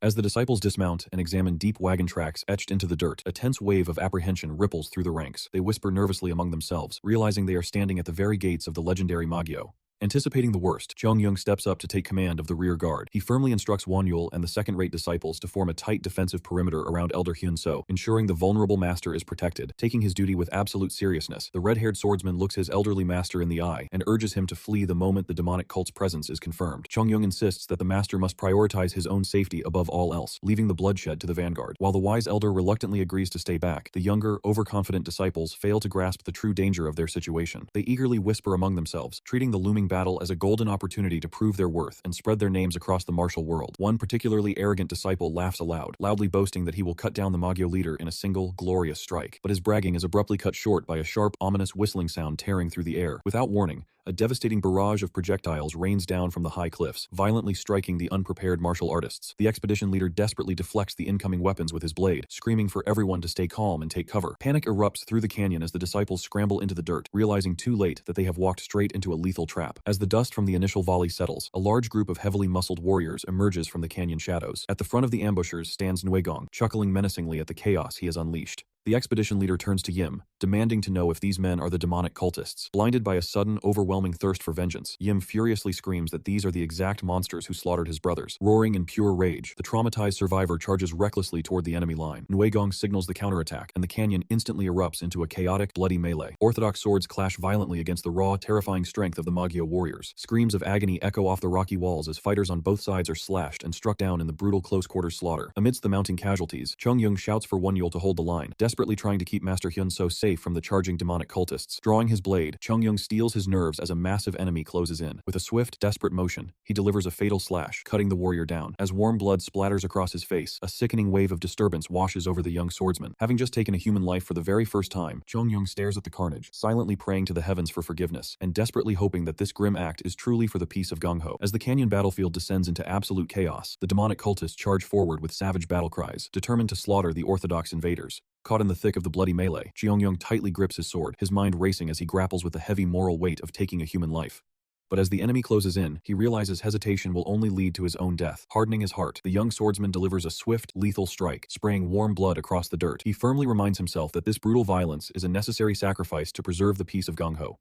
As the disciples dismount and examine deep wagon tracks etched into the dirt, a tense wave of apprehension ripples through the ranks. They whisper nervously among themselves, realizing they are standing at the very gates of the legendary Magyo. Anticipating the worst, Chongyung steps up to take command of the rear guard. He firmly instructs Wanyul and the second-rate disciples to form a tight defensive perimeter around Elder Hyun-so, ensuring the vulnerable master is protected. Taking his duty with absolute seriousness, the red-haired swordsman looks his elderly master in the eye and urges him to flee the moment the demonic cult's presence is confirmed. Chongyung insists that the master must prioritize his own safety above all else, leaving the bloodshed to the vanguard. While the wise elder reluctantly agrees to stay back, the younger, overconfident disciples fail to grasp the true danger of their situation. They eagerly whisper among themselves, treating the looming battle as a golden opportunity to prove their worth and spread their names across the martial world. One particularly arrogant disciple laughs aloud, loudly boasting that he will cut down the Magyo leader in a single, glorious strike. But his bragging is abruptly cut short by a sharp, ominous whistling sound tearing through the air. Without warning, a devastating barrage of projectiles rains down from the high cliffs, violently striking the unprepared martial artists. The expedition leader desperately deflects the incoming weapons with his blade, screaming for everyone to stay calm and take cover. Panic erupts through the canyon as the disciples scramble into the dirt, realizing too late that they have walked straight into a lethal trap. As the dust from the initial volley settles, a large group of heavily muscled warriors emerges from the canyon shadows. At the front of the ambushers stands Nguigong, chuckling menacingly at the chaos he has unleashed. The expedition leader turns to Yim, demanding to know if these men are the demonic cultists. Blinded by a sudden, overwhelming thirst for vengeance, Yim furiously screams that these are the exact monsters who slaughtered his brothers. Roaring in pure rage, the traumatized survivor charges recklessly toward the enemy line. Nguigong signals the counterattack, and the canyon instantly erupts into a chaotic, bloody melee. Orthodox swords clash violently against the raw, terrifying strength of the Magyo warriors. Screams of agony echo off the rocky walls as fighters on both sides are slashed and struck down in the brutal close-quarters slaughter. Amidst the mounting casualties, Chongyung shouts for Wonyul to hold the line, desperately trying to keep Master Hyun-so safe from the charging demonic cultists. Drawing his blade, Chongyung steels his nerves as a massive enemy closes in. With a swift, desperate motion, he delivers a fatal slash, cutting the warrior down. As warm blood splatters across his face, a sickening wave of disturbance washes over the young swordsman. Having just taken a human life for the very first time, Chongyung stares at the carnage, silently praying to the heavens for forgiveness, and desperately hoping that this grim act is truly for the peace of Gongho. As the canyon battlefield descends into absolute chaos, the demonic cultists charge forward with savage battle cries, determined to slaughter the orthodox invaders. Caught in the thick of the bloody melee, Cheongyung tightly grips his sword, his mind racing as he grapples with the heavy moral weight of taking a human life. But as the enemy closes in, he realizes hesitation will only lead to his own death. Hardening his heart, the young swordsman delivers a swift, lethal strike, spraying warm blood across the dirt. He firmly reminds himself that this brutal violence is a necessary sacrifice to preserve the peace of Gongho.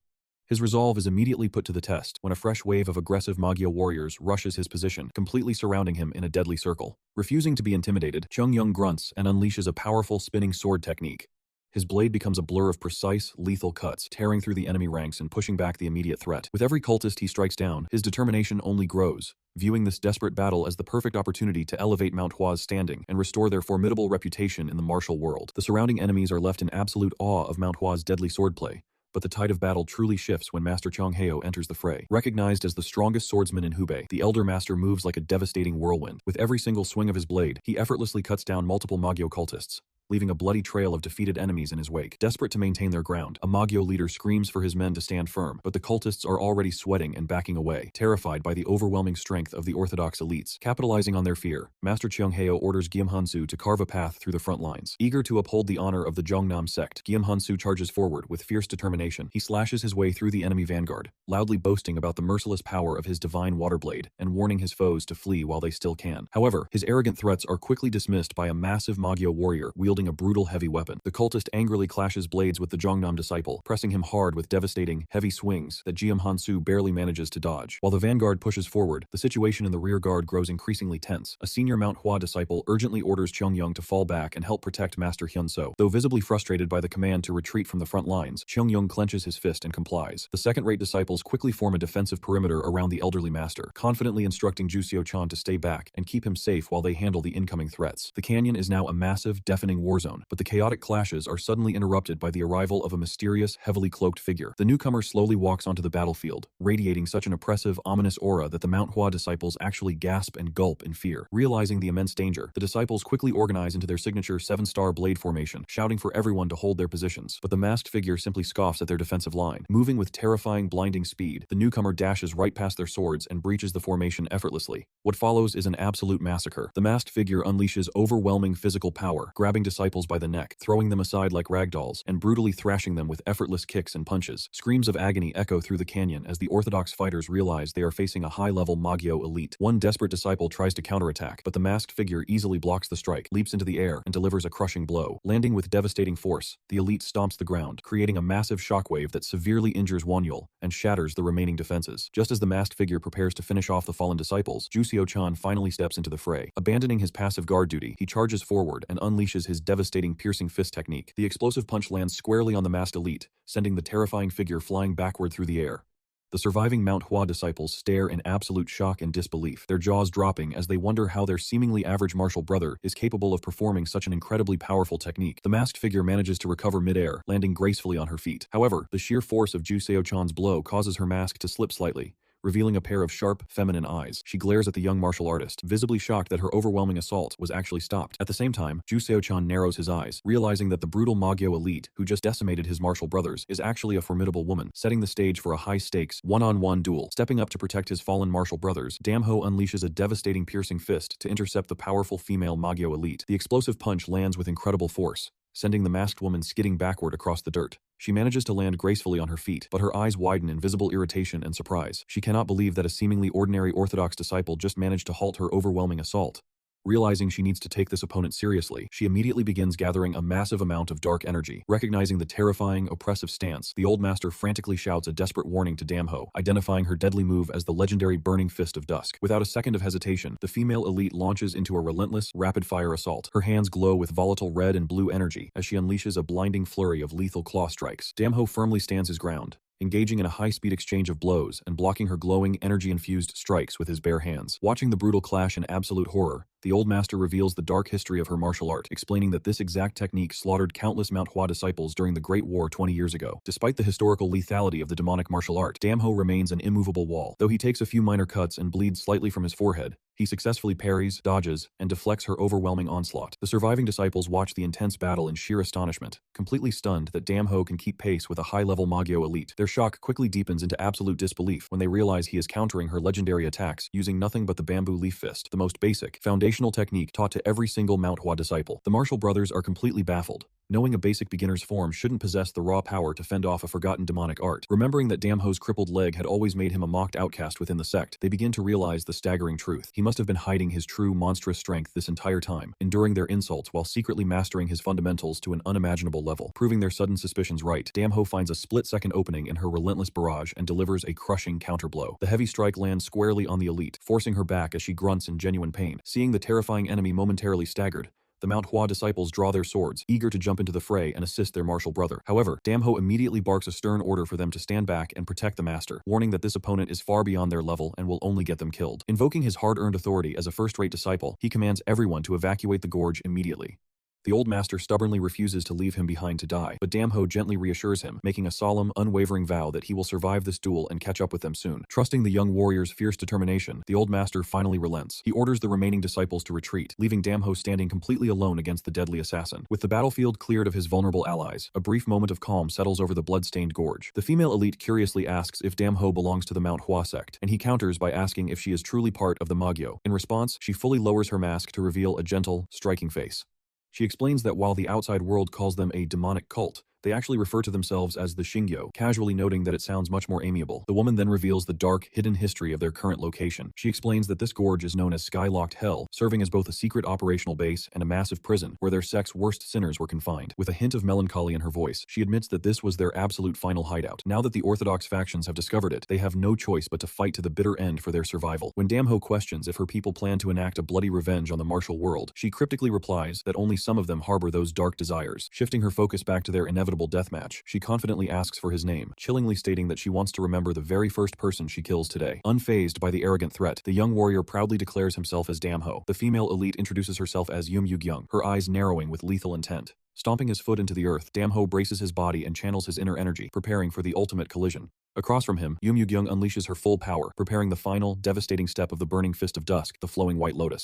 His resolve is immediately put to the test when a fresh wave of aggressive Magyo warriors rushes his position, completely surrounding him in a deadly circle. Refusing to be intimidated, Chongyung grunts and unleashes a powerful spinning sword technique. His blade becomes a blur of precise, lethal cuts, tearing through the enemy ranks and pushing back the immediate threat. With every cultist he strikes down, his determination only grows, viewing this desperate battle as the perfect opportunity to elevate Mount Hua's standing and restore their formidable reputation in the martial world. The surrounding enemies are left in absolute awe of Mount Hua's deadly swordplay. But the tide of battle truly shifts when Master Chong Heo enters the fray. Recognized as the strongest swordsman in Hubei, the elder master moves like a devastating whirlwind. With every single swing of his blade, he effortlessly cuts down multiple Magyo cultists, leaving a bloody trail of defeated enemies in his wake. Desperate to maintain their ground, a Magyo leader screams for his men to stand firm, but the cultists are already sweating and backing away, terrified by the overwhelming strength of the orthodox elites. Capitalizing on their fear, Master Cheong Heo orders Gyam Hansu to carve a path through the front lines. Eager to uphold the honor of the Zhongnam sect, Gyam Hansu charges forward with fierce determination. He slashes his way through the enemy vanguard, loudly boasting about the merciless power of his divine water blade and warning his foes to flee while they still can. However, his arrogant threats are quickly dismissed by a massive Magyo warrior wielding wielding a brutal heavy weapon. The cultist angrily clashes blades with the Jongnam disciple, pressing him hard with devastating, heavy swings that Jiam Hansu barely manages to dodge. While the vanguard pushes forward, the situation in the rear guard grows increasingly tense. A senior Mount Hua disciple urgently orders Cheongyang to fall back and help protect Master Hyun-so. Though visibly frustrated by the command to retreat from the front lines, Cheongyang clenches his fist and complies. The second-rate disciples quickly form a defensive perimeter around the elderly master, confidently instructing Juseo-chan to stay back and keep him safe while they handle the incoming threats. The canyon is now a massive, deafening war zone, but the chaotic clashes are suddenly interrupted by the arrival of a mysterious, heavily cloaked figure. The newcomer slowly walks onto the battlefield, radiating such an oppressive, ominous aura that the Mount Hua disciples actually gasp and gulp in fear. Realizing the immense danger, the disciples quickly organize into their signature 7-star blade formation, shouting for everyone to hold their positions. But the masked figure simply scoffs at their defensive line. Moving with terrifying, blinding speed, the newcomer dashes right past their swords and breaches the formation effortlessly. What follows is an absolute massacre. The masked figure unleashes overwhelming physical power, grabbing disciples by the neck, throwing them aside like ragdolls, and brutally thrashing them with effortless kicks and punches. Screams of agony echo through the canyon as the orthodox fighters realize they are facing a high-level Magyo elite. One desperate disciple tries to counterattack, but the masked figure easily blocks the strike, leaps into the air, and delivers a crushing blow. Landing with devastating force, the elite stomps the ground, creating a massive shockwave that severely injures Wonyul and shatters the remaining defenses. Just as the masked figure prepares to finish off the fallen disciples, Juseo-chan finally steps into the fray. Abandoning his passive guard duty, he charges forward and unleashes his devastating piercing fist technique. The explosive punch lands squarely on the masked elite, sending the terrifying figure flying backward through the air. The surviving Mount Hua disciples stare in absolute shock and disbelief, their jaws dropping as they wonder how their seemingly average martial brother is capable of performing such an incredibly powerful technique. The masked figure manages to recover midair, landing gracefully on her feet. However, the sheer force of Juseo-chan's blow causes her mask to slip slightly, revealing a pair of sharp, feminine eyes. She glares at the young martial artist, visibly shocked that her overwhelming assault was actually stopped. At the same time, Juseo-chan narrows his eyes, realizing that the brutal Magyo elite, who just decimated his martial brothers, is actually a formidable woman, setting the stage for a high-stakes, one-on-one duel. Stepping up to protect his fallen martial brothers, Damho unleashes a devastating piercing fist to intercept the powerful female Magyo elite. The explosive punch lands with incredible force, sending the masked woman skidding backward across the dirt. She manages to land gracefully on her feet, but her eyes widen in visible irritation and surprise. She cannot believe that a seemingly ordinary orthodox disciple just managed to halt her overwhelming assault. Realizing she needs to take this opponent seriously, she immediately begins gathering a massive amount of dark energy. Recognizing the terrifying, oppressive stance, the old master frantically shouts a desperate warning to Damho, identifying her deadly move as the legendary Burning Fist of Dusk. Without a second of hesitation, the female elite launches into a relentless, rapid-fire assault. Her hands glow with volatile red and blue energy as she unleashes a blinding flurry of lethal claw strikes. Damho firmly stands his ground, engaging in a high-speed exchange of blows and blocking her glowing, energy-infused strikes with his bare hands. Watching the brutal clash in absolute horror, the old master reveals the dark history of her martial art, explaining that this exact technique slaughtered countless Mount Hua disciples during the Great War 20 years ago. Despite the historical lethality of the demonic martial art, Damho remains an immovable wall. Though he takes a few minor cuts and bleeds slightly from his forehead, he successfully parries, dodges, and deflects her overwhelming onslaught. The surviving disciples watch the intense battle in sheer astonishment, completely stunned that Damho can keep pace with a high-level Magyo elite. Their shock quickly deepens into absolute disbelief when they realize he is countering her legendary attacks using nothing but the bamboo leaf fist, the most basic, foundational technique taught to every single Mount Hua disciple. The martial brothers are completely baffled, knowing a basic beginner's form shouldn't possess the raw power to fend off a forgotten demonic art. Remembering that Damho's crippled leg had always made him a mocked outcast within the sect, they begin to realize the staggering truth. He must have been hiding his true monstrous strength this entire time, enduring their insults while secretly mastering his fundamentals to an unimaginable level. Proving their sudden suspicions right, Damho finds a split-second opening in her relentless barrage and delivers a crushing counterblow. The heavy strike lands squarely on the elite, forcing her back as she grunts in genuine pain. Seeing the terrifying enemy momentarily staggered, the Mount Hua disciples draw their swords, eager to jump into the fray and assist their martial brother. However, Damho immediately barks a stern order for them to stand back and protect the master, warning that this opponent is far beyond their level and will only get them killed. Invoking his hard-earned authority as a first-rate disciple, he commands everyone to evacuate the gorge immediately. The old master stubbornly refuses to leave him behind to die, but Damho gently reassures him, making a solemn, unwavering vow that he will survive this duel and catch up with them soon. Trusting the young warrior's fierce determination, the old master finally relents. He orders the remaining disciples to retreat, leaving Damho standing completely alone against the deadly assassin. With the battlefield cleared of his vulnerable allies, a brief moment of calm settles over the blood-stained gorge. The female elite curiously asks if Damho belongs to the Mount Hua sect, and he counters by asking if she is truly part of the Magyo. In response, she fully lowers her mask to reveal a gentle, striking face. She explains that while the outside world calls them a demonic cult, They actually refer to themselves as the Shingyo, casually noting that it sounds much more amiable. The woman then reveals the dark, hidden history of their current location. She explains that this gorge is known as Skylocked Hell, serving as both a secret operational base and a massive prison where their sect's worst sinners were confined. With a hint of melancholy in her voice, she admits that this was their absolute final hideout. Now that the orthodox factions have discovered it, they have no choice but to fight to the bitter end for their survival. When Damho questions if her people plan to enact a bloody revenge on the martial world, she cryptically replies that only some of them harbor those dark desires. Shifting her focus back to their inevitable deathmatch, she confidently asks for his name, chillingly stating that she wants to remember the very first person she kills today. Unfazed by the arrogant threat, the young warrior proudly declares himself as Damho. The female elite introduces herself as Yum Yugyung, her eyes narrowing with lethal intent. Stomping his foot into the earth, Damho braces his body and channels his inner energy, preparing for the ultimate collision. Across from him, Yum Yugyung unleashes her full power, preparing the final, devastating step of the burning fist of dusk, the flowing white lotus.